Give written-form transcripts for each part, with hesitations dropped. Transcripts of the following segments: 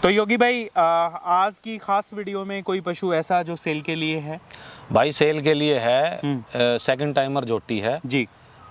तो योगी भाई आज की खास वीडियो में कोई पशु ऐसा जो सेल के लिए है? भाई सेल के लिए है, सेकंड टाइमर जोटी है जी,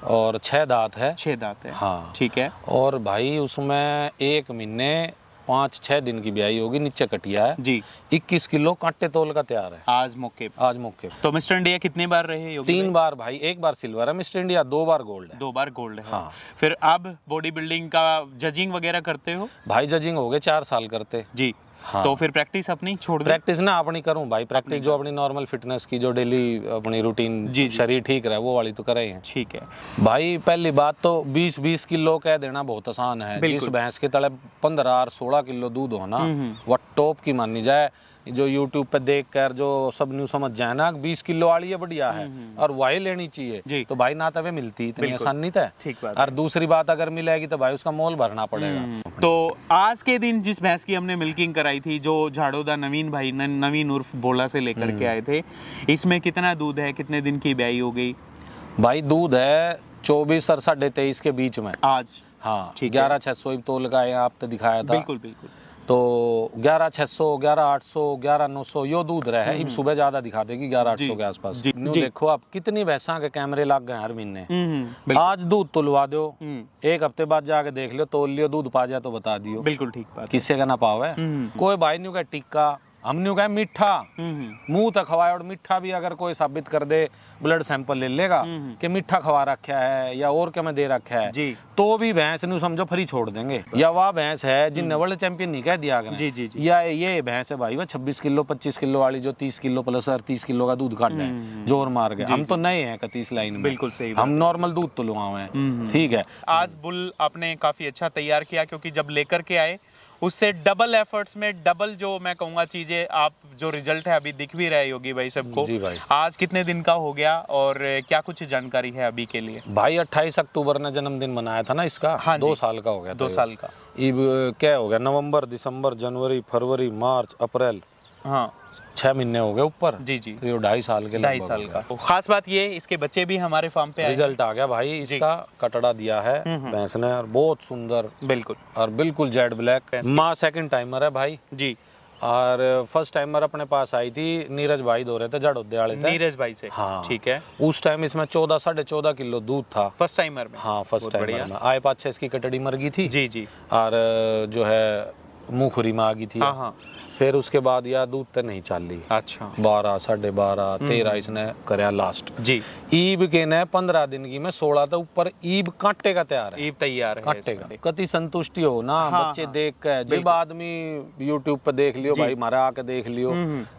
और 6 दांत है। 6 दांत है। हाँ ठीक है। और भाई उसमें 1 महीने 5-6 दिन की ब्याई होगी, नीचे कटिया है जी। 21 किलो कांटे तोल का तैयार है आज मौके पे। आज मौके पे। तो मिस्टर इंडिया कितने बार रहे योगी 3 बार भाई, 1 बार सिल्वर है मिस्टर इंडिया, 2 बार गोल्ड है। 2 बार गोल्ड है। हाँ। फिर अब बॉडी बिल्डिंग का जजिंग वगैरह करते हो? भाई जजिंग हो गए 4 साल करते। जी। हाँ। तो फिर प्रैक्टिस अपनी छोड़ दो? प्रैक्टिस ना अपनी करूं भाई, प्रैक्टिस जो अपनी नॉर्मल फिटनेस की, जो डेली अपनी रूटीन, जी, जी। शरीर ठीक रहे वो वाली तो करे ही हैं। ठीक है भाई पहली बात तो 20-20 किलो कह देना बहुत आसान है। बिल्कुल। जिस भैंस के तले 15 और 16 किलो दूध हो ना, वह टॉप की मानी जाए। जो यूट्यूब पे देख कर जो सब न्यू समझ जाए ना 20 किलो वाली है बढ़िया है और वही लेनी चाहिए, जी। तो भाई ना तवे मिलती इतनी बिल्कुल। आसान नहीं था। ठीक बात और दूसरी बात अगर मिलेगी तो भाई उसका मोल भरना पड़ेगा। तो आज के दिन जिस भैंस की हमने मिल्किंग कराई थी, जो झाड़ोदा नवीन भाई नवीन उर्फ बोला से लेकर के आए थे, इसमें कितना दूध है, कितने दिन की ब्याई हो गई? भाई दूध है 24 और 23.5 के बीच में आज। हाँ। ठीक है। 11,600 तोल का है, आप तो दिखाया था। बिल्कुल बिल्कुल। तो 11,600, 11,800, 11,900 यो दूध रहा है। सुबह ज्यादा दिखा देगी 11,800 के आसपास। जी, न्यू जी। देखो आप कितनी भैंसा के कैमरे लग गए हर महीने। बिल्कुल। आज दूध तुलवा दो, 1 हफ्ते बाद जाके देख लियो, तोल लियो, दूध पा जाए तो बता दियो। बिल्कुल ठीक बात। किससे का ना पावे। कोई भाई न्यू का टिक्का, हम न्यू का मीठा मुंह तक खवाए, और मीठा भी अगर कोई साबित कर दे, ब्लड सैंपल ले लेगा कि मीठा खवा रखा है या और क्या में दे रखा है, जी। तो भी भैंस नु समझो फ्री छोड़ देंगे। या वह भैंस है जिन्हें वर्ल्ड चैंपियन नहीं कह दिया गया, जी, जी, जी। या ये भैंस है भाई वह 26 किलो 25 किलो वाली जो 30 किलो प्लस और 30 किलो का दूध काट रहे हैं, जोर मार के। हम तो नए हैं 31 लाइन में, बिल्कुल सही बात हम नॉर्मल दूध तो लुआए हैं। ठीक है। आज बुल आपने काफी अच्छा तैयार किया, क्योंकि जब लेकर के आए उससे डबल एफर्ट्स में डबल, जो मैं कहूँगा चीजें, आप जो रिजल्ट है अभी दिख भी रहे योगी भाई सबको। जी भाई। आज कितने दिन का हो गया और क्या कुछ जानकारी है अभी के लिए? भाई 28 अक्टूबर ने जन्मदिन मनाया था ना इसका। हाँ 2 जी। साल का हो गया। 2 साल का। अब क्या हो गया, नवंबर, दिसंबर, जनवरी, फरवरी, मार्च, अप्रैल, हाँ 6 महीने हो गए ऊपर। जी जी। तो 2.5 साल के 2.5 साल का। तो खास बात ये, इसके बच्चे भी हमारे फार्म पे आए हैं। रिजल्ट आ गया भाई इसका। कटड़ा दिया है भैंस ने और बहुत सुंदर, बिल्कुल। और बिल्कुल जेड ब्लैक। माँ सेकंड टाइमर है भाई जी। और फर्स्ट टाइमर अपने पास आई थी, नीरज भाई दो रहे थे, जड़ोदे वाले थे। नीरज भाई से। हाँ। ठीक है। उस टाइम इसमें 14-14.5 किलो दूध था फर्स्ट टाइमर में। हाँ फर्स्ट बहुत टाइमर में। आए 5-6 इसकी कटड़ी मर गई थी। जी जी। और जो है मुँहखुरी में आ गई थी। हाँ हाँ। फिर उसके बाद यार दूध तो नहीं चली। अच्छा। 12, 12.5, 13 इसने करया लास्ट। जी। ईब के ने 15 दिन की में 16 तो ऊपर ईब कांटे का तैयार है। ईब तैयार है कांटे इसमें। का कति संतुष्टि हो ना। हाँ, बच्चे हाँ। देख के जब आदमी यूट्यूब पे देख लियो जी। भाई, मारा आके देख लियो,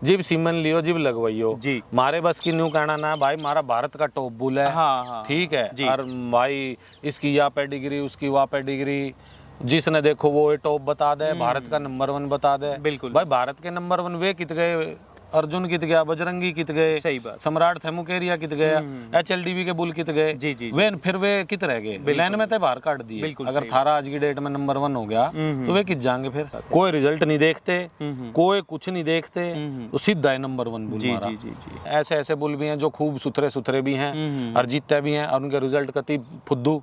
जिब सीमन लियो, जिब लगवाइयो। जी। मारे बस की न्यू कहना ना भाई, मारा भारत का टॉप बुल है। हाँ, हाँ, ठीक है जी। और भाई इसकी या पेडिग्री, उसकी वह पेडिग्री, जिसने देखो वो ये टॉप बता दे, भारत का नंबर 1 बता दे। बिल्कुल। भाई भारत के नंबर 1 वे कित गए, अर्जुन कित गया, बजरंगी कित गए, सही बात। सम्राट थेमुकेरिया कित गया, HLDV के बुल कित गए। जी, जी, वे फिर वे कित रह गए, लाइन में तो बाहर काट दिए। बिल्कुल अगर सही थारा आज की डेट में नंबर 1 हो गया तो वे कित जाएंगे फिर। कोई रिजल्ट नहीं देखते, कोई कुछ नहीं देखते, तो सीधा है नंबर 1 बुल जी मारा। जी जी जी। ऐसे ऐसे बुल भी हैं जो खूब सुथरे सुथरे भी हैं और जीतते भी हैं, और उनके रिजल्ट कति फुद्दू।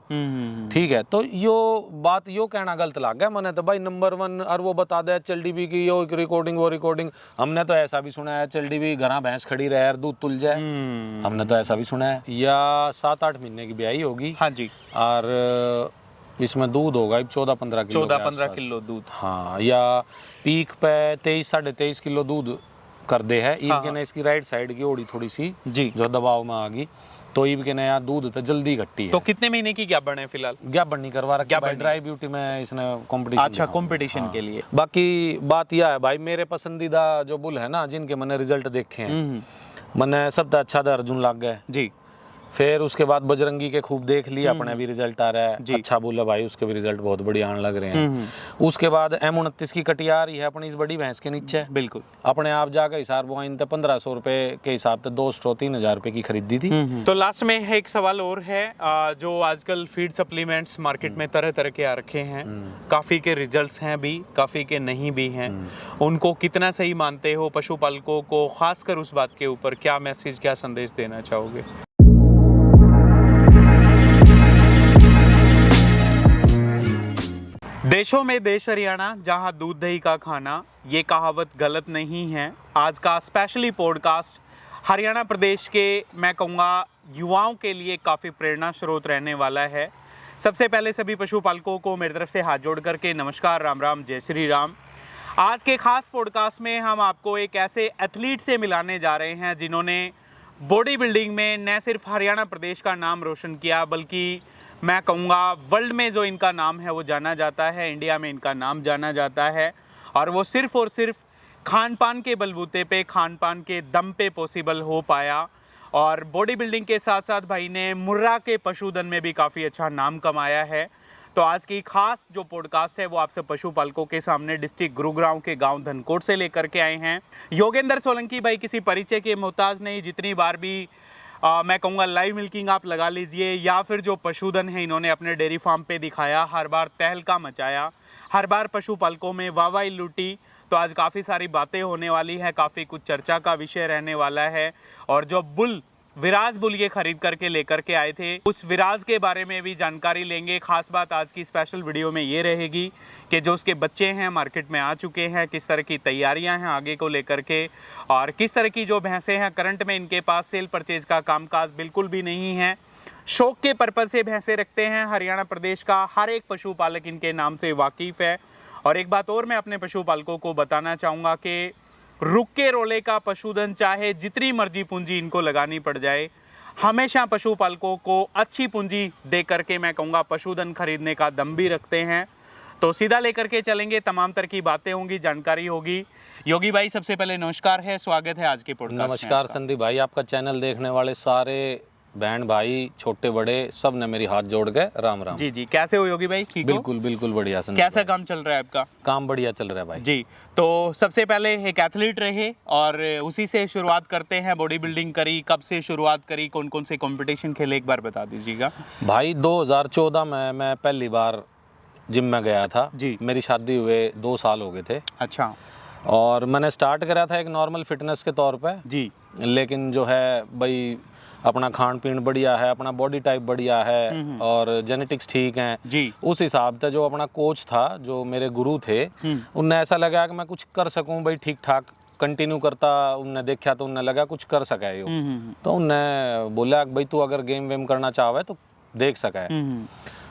ठीक है। तो यो बात यो कहना गलत लग गया मैंने तो भाई, नंबर 1 और वो बता दे HLDV की यो रिकॉर्डिंग वो रिकॉर्डिंग। हमने तो ऐसा भी सुना है HLDV घरा भैंस खड़ी रहे और दूध तुल जाए, हमने तो ऐसा भी सुना है। या 7-8 महीने की ब्याई होगी। हाँ जी। और इसमें दूध होगा 14-15 किलो। 14-15 किलो दूध। हाँ। या पीक पे 23-23.5 किलो दूध कर दे है। ईब के ने इसकी राइट साइड की ओड़ी थोड़ी सी जी। जो दबाव में आ गई, तो ईब के नया दूध तो जल्दी घट्टी है। तो कितने महीने की क्या बने फिलहाल? गैप बढ़नी करवा रखी है भाई, ड्राई ब्यूटी में इसने कंपटीशन। अच्छा, कंपटीशन के लिए। बाकी बात यह है भाई, मेरे पसंदीदा जो बुल है ना, जिनके मैंने रिजल्ट देखे हैं, मैंने सबसे अच्छा था अर्जुन लाग गए जी। फिर उसके बाद बजरंगी के खूब देख लिया, अपने भी रिजल्ट आ रहा है, अच्छा बोला भाई, उसके भी रिजल्ट बहुत बढ़िया आने लग रहे हैं। उसके बाद M29 की कटिया आ रही है अपनी इस बड़ी भैंस के नीचे। बिल्कुल। अपने आप जाकर हिसार बोइन 1500 रुपए के हिसाब से 2 स्ट्रो 3000 रुपए की खरीदी थी। तो लास्ट में एक सवाल और है, जो आजकल फीड सप्लीमेंट्स मार्केट में तरह तरह के आ रखे हैं, काफी के रिजल्ट्स हैं भी, काफी के नहीं भी हैं, उनको कितना सही मानते हो? पशुपालकों को खासकर उस बात के ऊपर क्या मैसेज, क्या संदेश देना चाहोगे? देशों में देश हरियाणा, जहां दूध दही का खाना, ये कहावत गलत नहीं है। आज का स्पेशली पॉडकास्ट हरियाणा प्रदेश के, मैं कहूँगा, युवाओं के लिए काफ़ी प्रेरणा स्रोत रहने वाला है। सबसे पहले सभी पशुपालकों को मेरी तरफ से हाथ जोड़ करके नमस्कार, राम राम, जय श्री राम। आज के खास पॉडकास्ट में हम आपको एक ऐसे एथलीट से मिलाने जा रहे हैं जिन्होंने बॉडी बिल्डिंग में न सिर्फ हरियाणा प्रदेश का नाम रोशन किया, बल्कि मैं कहूँगा वर्ल्ड में जो इनका नाम है वो जाना जाता है, इंडिया में इनका नाम जाना जाता है। और वो सिर्फ और सिर्फ खान पान के बलबूते पे, खान पान के दम पे पॉसिबल हो पाया। और बॉडी बिल्डिंग के साथ साथ भाई ने मुर्रा के पशुधन में भी काफ़ी अच्छा नाम कमाया है। तो आज की खास जो पॉडकास्ट है वो आपसे पशुपालकों के सामने डिस्ट्रिक्ट गुरुग्राम के गांव धनकोट से लेकर के आए हैं। योगेंद्र सोलंकी भाई किसी परिचय के मोहताज नहीं। जितनी बार भी मैं कहूँगा लाइव मिल्किंग आप लगा लीजिए या फिर जो पशुधन है इन्होंने अपने डेयरी फार्म पे दिखाया, हर बार तहलका मचाया, हर बार पशुपालकों में वाहवाही लूटी। तो आज काफ़ी सारी बातें होने वाली है, काफ़ी कुछ चर्चा का विषय रहने वाला है। और जो बुल विराज बुल ये खरीद करके लेकर के आए थे, उस विराज के बारे में भी जानकारी लेंगे। खास बात आज की स्पेशल वीडियो में ये रहेगी कि जो उसके बच्चे हैं मार्केट में आ चुके हैं, किस तरह की तैयारियां हैं आगे को लेकर के, और किस तरह की जो भैंसें हैं करंट में इनके पास सेल परचेज का कामकाज बिल्कुल भी नहीं है। शौक के पर्पज़ से भैंसें रखते हैं। हरियाणा प्रदेश का हर एक पशुपालक इनके नाम से वाकिफ़ है। और एक बात और मैं अपने पशुपालकों को बताना चाहूँगा कि रुक के रोले का पशुधन, चाहे जितनी मर्जी पूंजी इनको लगानी पड़ जाए, हमेशा पशुपालकों को अच्छी पूंजी दे करके मैं कहूँगा पशुधन खरीदने का दम भी रखते हैं। तो सीधा लेकर के चलेंगे, तमाम तरह की बातें होंगी, जानकारी होगी। योगी भाई सबसे पहले नमस्कार है, स्वागत है आज के पॉडकास्ट में। नमस्कार संदीप भाई, आपका चैनल देखने वाले सारे बहन भाई, छोटे बड़े, सब ने मेरी हाथ जोड़ के राम राम। जी जी, कैसे हो योगी भाई? ठीक हो? बिल्कुल बिल्कुल बढ़िया संदीप। कैसा काम चल रहा है आपका? काम बढ़िया चल रहा है भाई जी। तो सबसे पहले एक एथलीट रहे और उसी से शुरुआत करते हैं। बॉडी बिल्डिंग करी, कब से शुरुआत करी, कौन कौन से कंपटीशन खेले, एक बार बता दीजिएगा भाई। 2014 में मैं पहली बार जिम में गया था जी। मेरी शादी हुए 2 साल हो गए थे। अच्छा। और मैंने स्टार्ट करा था एक नॉर्मल फिटनेस के तौर पे जी। लेकिन जो है भाई, अपना खान पीन बढ़िया है, अपना बॉडी टाइप बढ़िया है और जेनेटिक्स ठीक हैं जी। उस हिसाब से जो अपना कोच था, जो मेरे गुरु थे, उनने ऐसा लगा कि मैं कुछ कर सकूं भाई, ठीक ठाक कंटिन्यू करता। उनने देखा तो उनने लगा कुछ कर सका है यो। तो उनने बोला भाई तू अगर गेम वेम करना चाहे तो देख सका है।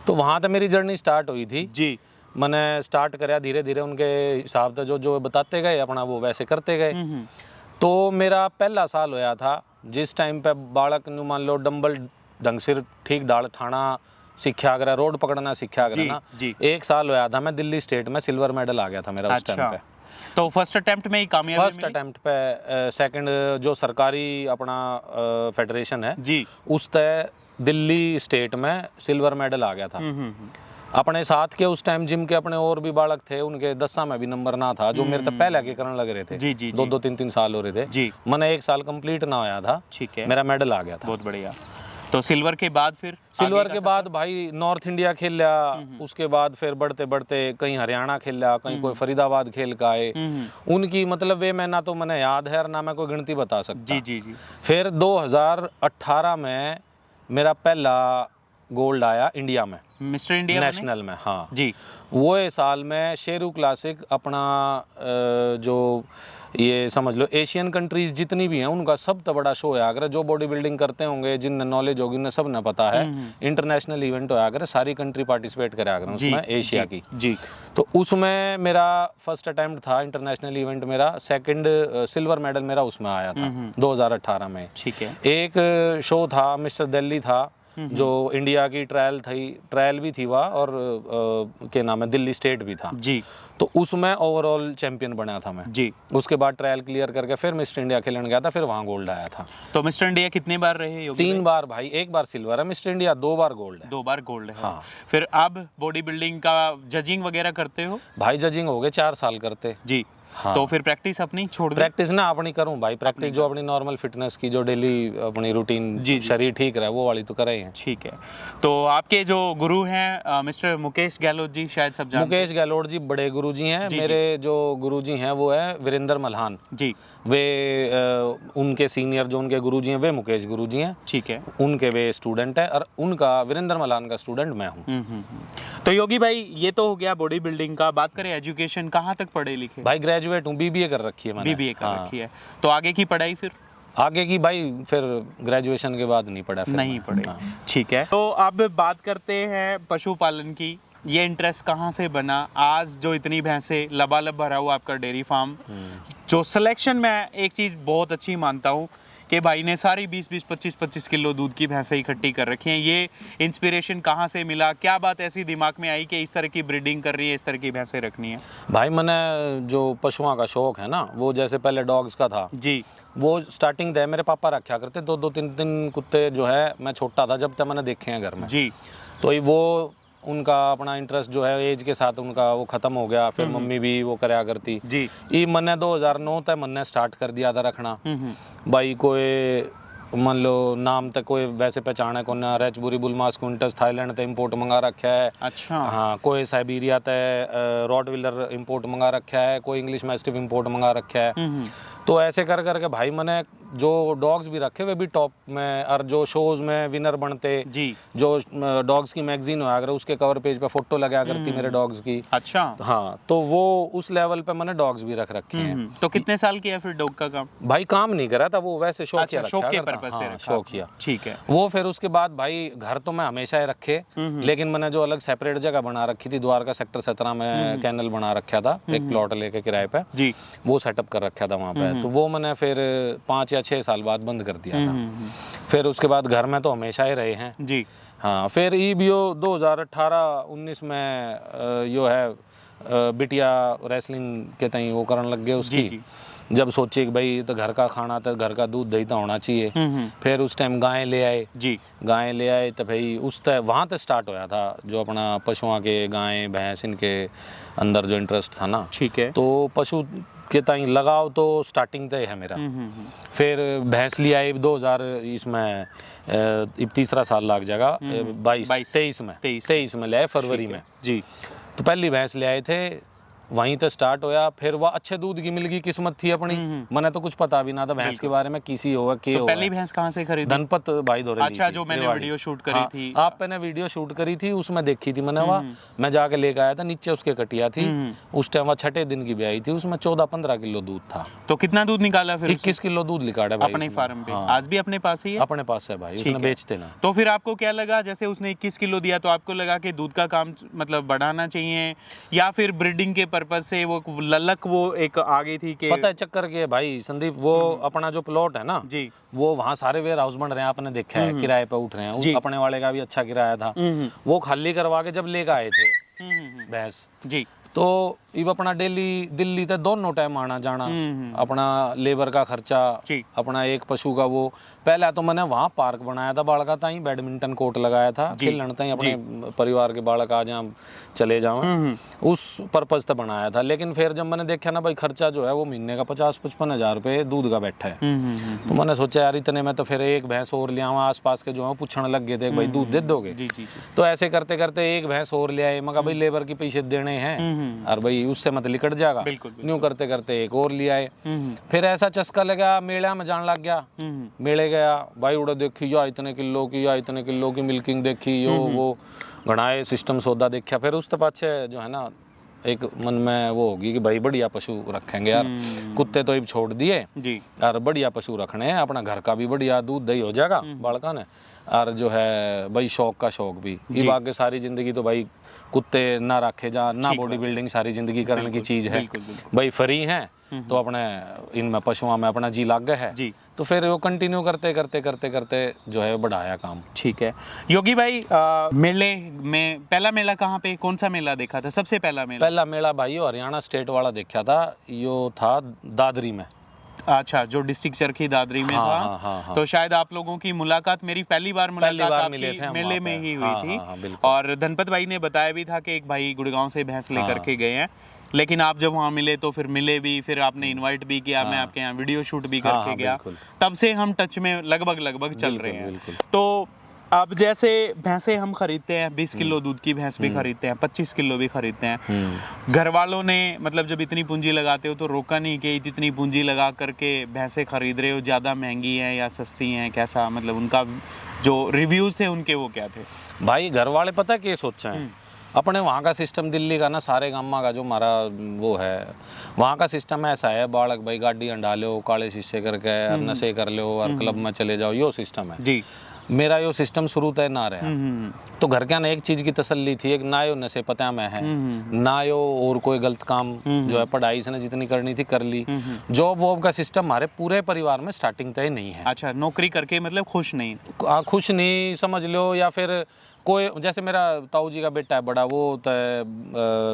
तो वहाँ से मेरी जर्नी स्टार्ट हुई थी जी। मैंने स्टार्ट कराया धीरे धीरे, उनके हिसाब से जो जो बताते गए अपना वो वैसे करते गए। तो मेरा पहला साल होया था जिस टाइम पे बालक नु मान लो डंबल ढंग से ठीक डाल ठाना सीखा करा, रोड पकड़ना सीखा करा ना जी। 1 साल होया था, मैं दिल्ली स्टेट में सिल्वर मेडल आ गया था मेरा। अच्छा। उस टाइम पे तो फर्स्ट अटेम्प्ट में ही कामयाबी फर्स्ट अटेम्प्ट पे सेकंड जो सरकारी अपना फेडरेशन है जी, उस तय दिल्ली स्टेट में सिल्वर मेडल आ गया था। अपने साथ के उस टाइम जिम के अपने और भी बालक थे, उनके 10 में भी नंबर ना था, जो मेरे तो पहले के करने लग रहे थे जी जी। 2-2 3-3 साल हो रहे थे जी। मैंने 1 साल कंप्लीट ना होया था, ठीक है, मेरा मेडल आ गया था। बहुत बढ़िया। तो सिल्वर के बाद फिर सिल्वर के बाद भाई नॉर्थ इंडिया खेल लिया, उसके बाद फिर बढ़ते बढ़ते कहीं हरियाणा खेल लिया, कहीं कोई फरीदाबाद खेल का आए। उनकी मतलब वे मैं ना तो मैंने याद है और ना मैं कोई गिनती बता सकता जी जी जी। फिर 2018 में मेरा पहला गोल्ड आया इंडिया में, मिस्टर इंडिया नेशनल में। हाँ जी। वो साल में शेरू क्लासिक अपना जो ये समझ लो एशियन कंट्रीज जितनी भी हैं उनका सब तो बड़ा शो है। अगर जो बॉडी बिल्डिंग करते होंगे, जिन नॉलेज होगी उन्हें सब ने पता है, इंटरनेशनल इवेंट होया करे, सारी कंट्री पार्टिसिपेट करा करें उसमें एशिया की जी। तो उसमें मेरा फर्स्ट अटेम्प्ट था इंटरनेशनल इवेंट, मेरा सेकंड सिल्वर मेडल मेरा उसमें आया था 2018 में। ठीक है। एक शो था मिस्टर दिल्ली था, जो इंडिया की ट्रायल भी थी वहाँ, और क्या नाम है, दिल्ली स्टेट भी था जी। तो उसमें ओवरऑल चैंपियन बना था मैं जी। उसके बाद ट्रायल क्लियर करके फिर मिस्टर इंडिया खेलने गया था, फिर वहाँ गोल्ड आया था। तो मिस्टर इंडिया कितनी बार रहे? 3 बार भाई, 1 बार सिल्वर है मिस्टर इंडिया, 2 बार गोल्ड है। 2 बार गोल्ड है। हाँ। फिर अब बॉडी बिल्डिंग का जजिंग वगैरह करते हो? भाई जजिंग हो गए 4 साल करते जी। हाँ। तो फिर प्रैक्टिस अपनी छोड़ दी? प्रैक्टिस ना अपनी करूं भाई, प्रैक्टिस जो अपनी नॉर्मल फिटनेस की जो डेली अपनी रूटीन, जी, जी। शरीर ठीक रहे वो वाली तो करे ही हैं। ठीक है। तो आपके जो गुरु हैं मिस्टर मुकेश गहलोत जी, शायद सब जानते मुकेश गहलोत जी बड़े गुरुजी हैं। जी, मेरे जो गुरुजी हैं वो है वीरेंद्र मल्हान। जी। वे उनके सीनियर जो उनके गुरुजी हैं वे मुकेश गुरुजी हैं। ठीक है। उनके वे स्टूडेंट है और उनका वीरेंद्र मल्हान का स्टूडेंट मैं हूँ। तो योगी भाई ये तो हो गया बॉडी बिल्डिंग का। बात करें एजुकेशन, कहाँ तक पढ़े लिखे? भाई ग्रेजुएट हूँ, बीबीए कर रखी है मैंने। बीबीए कर हाँ। रखी है। तो आगे की पढ़ाई फिर? आगे की भाई फिर ग्रेजुएशन के बाद नहीं पढ़ा, फिर नहीं मैं। पढ़े। हाँ। ठीक है। तो अब बात करते हैं पशुपालन की। ये इंटरेस्ट कहाँ से बना? आज जो इतनी भैंसें, लबालब भरा हुआ आपका डेयरी फार्म, जो सिलेक्शन में एक चीज़ बहुत अच्छी मानता हूँ कि भाई ने सारी 20-20, 25-25 किलो दूध की भैंसें इकट्ठी कर रखी हैं। ये इंस्पिरेशन कहाँ से मिला? क्या बात ऐसी दिमाग में आई कि इस तरह की ब्रीडिंग कर रही है, इस तरह की भैंसें रखनी है? भाई मैंने जो पशुओं का शौक है ना, वो जैसे पहले डॉग्स का था, जी। वो स्टार्टिंग दे मेरे पापा रखा करते 2-2, 3-3 कुत्ते जो है, मैं छोटा था जब तक मैंने देखे हैं घर में। जी। तो ये वो उनका अपना इंटरेस्ट जो है एज के साथ उनका वो खत्म हो गया, फिर मम्मी भी वो कराया करती। जी। ये मैंने 2009 तक मैंने स्टार्ट कर दिया था रखना। भाई कोई मान लो नाम तक कोई वैसे पहचाने को ना, रेचबुरी बुलमास क्विंटस थाईलैंड ते इंपोर्ट मंगा रखा है। अच्छा। हाँ, कोई साइबेरिया ते रॉटविलर इंपोर्ट मंगा रखा है, कोई इंग्लिश मैस्टिफ इंपोर्ट मंगा रखा है। तो ऐसे कर करके भाई मैंने जो डॉग्स भी रखे वे भी टॉप में, और जो शोज में विनर बनते जी। जो डॉग्स की मैगजीन हो अगर उसके कवर पेज पे फोटो लगाया करती मेरे डॉग्स की। अच्छा। हाँ, तो वो उस लेवल पे मैंने डॉग्स भी रख रखे हैं। तो कितने साल किया फिर डॉग का काम? भाई काम नहीं करा था, वो वैसे शौक अच्छा, शौक के पर्पस से रखा। शौक किया। ठीक है। वो फिर उसके बाद भाई घर तो मैं हमेशा ही रखे, लेकिन मैंने जो अलग सेपरेट जगह बना रखी थी द्वारका सेक्टर 17 में, कैनल बना रखा था एक प्लॉट लेके किराए पे। जी। वो सेटअप कर रखा था वहाँ पे। तो वो मैंने फिर 5 या 6 साल बाद बंद कर दिया था। फिर उसके बाद घर में तो हमेशा ही रहे हैं। जी। हाँ, फिर ई भी 2018-19 में यो है बिटिया रेसलिंग के तई वो करने लग गए उसकी। जी। जब सोचे कि भाई तो घर का खाना तो घर का दूध दही तो होना चाहिए। फिर उस टाइम गाय ले आए। जी। गाय ले आए तो भाई उस तय वहाँ तक स्टार्ट होया था जो अपना पशुओं के गाय भैंस इनके अंदर जो इंटरेस्ट था ना। ठीक है। तो पशु के ताई लगाव तो स्टार्टिंग तय है मेरा। फिर भैंस लिया 2000 इसमें अब तीसरा साल लग जाएगा 23 में ले आए फरवरी में। जी। तो पहली भैंस ले आए थे, वहीं तो स्टार्ट होया। फिर वह अच्छे दूध की मिल गई, किस्मत थी अपनी। मैंने तो कुछ पता भी ना था भैंस के बारे में, किसी होगा के तो होगा। पहली भैंस कहाँ से खरीदी? धनपत भाई धोरे ली अच्छा, थी, जो मैंने रेवाड़ी। वीडियो शूट करी हाँ, थी। आप मैंने वीडियो शूट करी थी उसमें देखी थी मैंने। वहाँ मैं जाके लेके आया था, नीचे उसके कटिया थी। उस टाइम वह 6ठे दिन की ब्याई थी, उसमें 14-15 किलो दूध था। तो कितना दूध निकाला फिर? 21 किलो दूध निकाला भाई अपने उसने। फार्म पे? हाँ। आज भी अपने पास ही है? अपने पास है भाई, उसने बेचते ना। तो फिर आपको क्या लगा, जैसे उसने 21 किलो दिया तो आपको लगा कि दूध का काम मतलब बढ़ाना चाहिए, या फिर ब्रीडिंग के पर्पज से वो ललक वो एक आ गई थी कि? पता है चक्कर के भाई संदीप, वो अपना जो प्लॉट है ना जी, वो वहाँ सारे वेयर हाउस बन रहे हैं, आपने देखा है, किराए पे उठ रहे हैं। उस अपने वाले का भी अच्छा किराया था। वो खाली करवा के जब लेकर आए थे भैंस जी, तो इब अपना डेली दिल्ली तक दोनों टाइम आना जाना, अपना लेबर का खर्चा, अपना एक पशु का वो। पहले तो मैंने वहाँ पार्क बनाया था बालका ताई, बैडमिंटन कोर्ट लगाया था, खेलने ताई अपने परिवार के बालक आ जाए चले जाओ, उस पर्पज से बनाया था। लेकिन फिर जब मैंने देखा ना भाई खर्चा जो है वो महीने का 50-55 हज़ार रुपये दूध का बैठा है, तो मैंने सोचा यार इतने में तो फिर एक भैंस और ले आवा। आसपास के जो है पूछने लग गए थे भाई दूध दे दोगे? तो ऐसे करते करते एक भैंस और ले आए। मगर भाई लेबर की पैसे देने हैं और भाई उससे मत लिकट जाएगा, न्यू करते करते एक और ले आए। फिर ऐसा चस्का लगा, मेला में जान लग गया। मेले गया भाई, उड़ा देखी या इतने किलो की, या इतने किलो की मिल्किंग देखी, यो वो घनाए सिस्टम सौदा देखा। फिर उस पाछे जो है ना एक मन में वो होगी कि भाई बढ़िया पशु रखेंगे यार। कुत्ते तो अब छोड़ दिए और बढ़िया पशु रखने हैं, अपना घर का भी बढ़िया दूध दही हो जाएगा बालका ने, और जो है भाई शौक का शौक भी। ये आगे सारी जिंदगी तो भाई कुत्ते ना रखे जा ना, बॉडी बिल्डिंग सारी जिंदगी करने की चीज है भाई, फ्री है तो अपने इनमें पशुओं में अपना जी लाग गया है जी। तो फिर वो कंटिन्यू करते करते करते करते जो है बढ़ाया काम। ठीक है योगी भाई, मेले में पहला मेला कहाँ पे, कौन सा मेला देखा था सबसे पहला मेला? पहला मेला भाई हरियाणा स्टेट वाला देखा था, यो था दादरी में। अच्छा, जो डिस्ट्रिक्ट चरखी दादरी में हाँ, था। हाँ, हाँ, हाँ। तो शायद आप लोगों की मुलाकात, मेरी पहली बार मुलाकात बार मिले आपकी थे हम मेले वहाँ में पे। ही हुई हाँ, थी। हाँ, हाँ, बिल्कुल। और धनपत भाई ने बताया भी था कि एक भाई गुड़गांव से भैंस लेकर हाँ। के गए हैं, लेकिन आप जब वहाँ मिले तो फिर मिले भी, फिर आपने इनवाइट भी किया, मैं आपके यहाँ वीडियो शूट भी हाँ, करके हाँ, गया। बिल्कुल। तब से हम टच में लगभग चल रहे बिल्कुल, हैं। बिल्कुल। तो अब जैसे भैंसे हम खरीदते हैं, 20 किलो दूध की भैंस भी खरीदते हैं, 25 किलो भी खरीदते हैं। घर वालों ने मतलब जब इतनी पूंजी लगाते हो तो रोका नहीं कि इतनी पूंजी लगा करके भैंसे खरीद रहे हो, ज़्यादा महंगी हैं या सस्ती हैं, कैसा मतलब उनका जो रिव्यूज़ थे उनके वो क्या थे? भाई घर वाले पता है क्या सोच रहे हैं, अपने वहाँ का सिस्टम दिल्ली का ना, सारे गामा का जो हमारा वो है, वहाँ का सिस्टम ऐसा है, बालक भाई गाड़ी अंडा लो, काले शीशे करके और नशे कर लो और क्लब में चले जाओ, यो सिस्टम है। जी। मेरा यो सिस्टम शुरू तय ना रहा। तो घर क्या ना एक चीज की तसल्ली थी, एक ना यो नशे पता में है, ना यो और कोई गलत काम जो है, पढ़ाई से जितनी करनी थी कर ली। जॉब वॉब का सिस्टम हमारे पूरे परिवार में स्टार्टिंग तय नहीं है। अच्छा, नौकरी करके मतलब खुश नहीं? खुश नहीं समझ लो, या फिर कोई जैसे मेरा ताऊ जी का बेटा है बड़ा, वो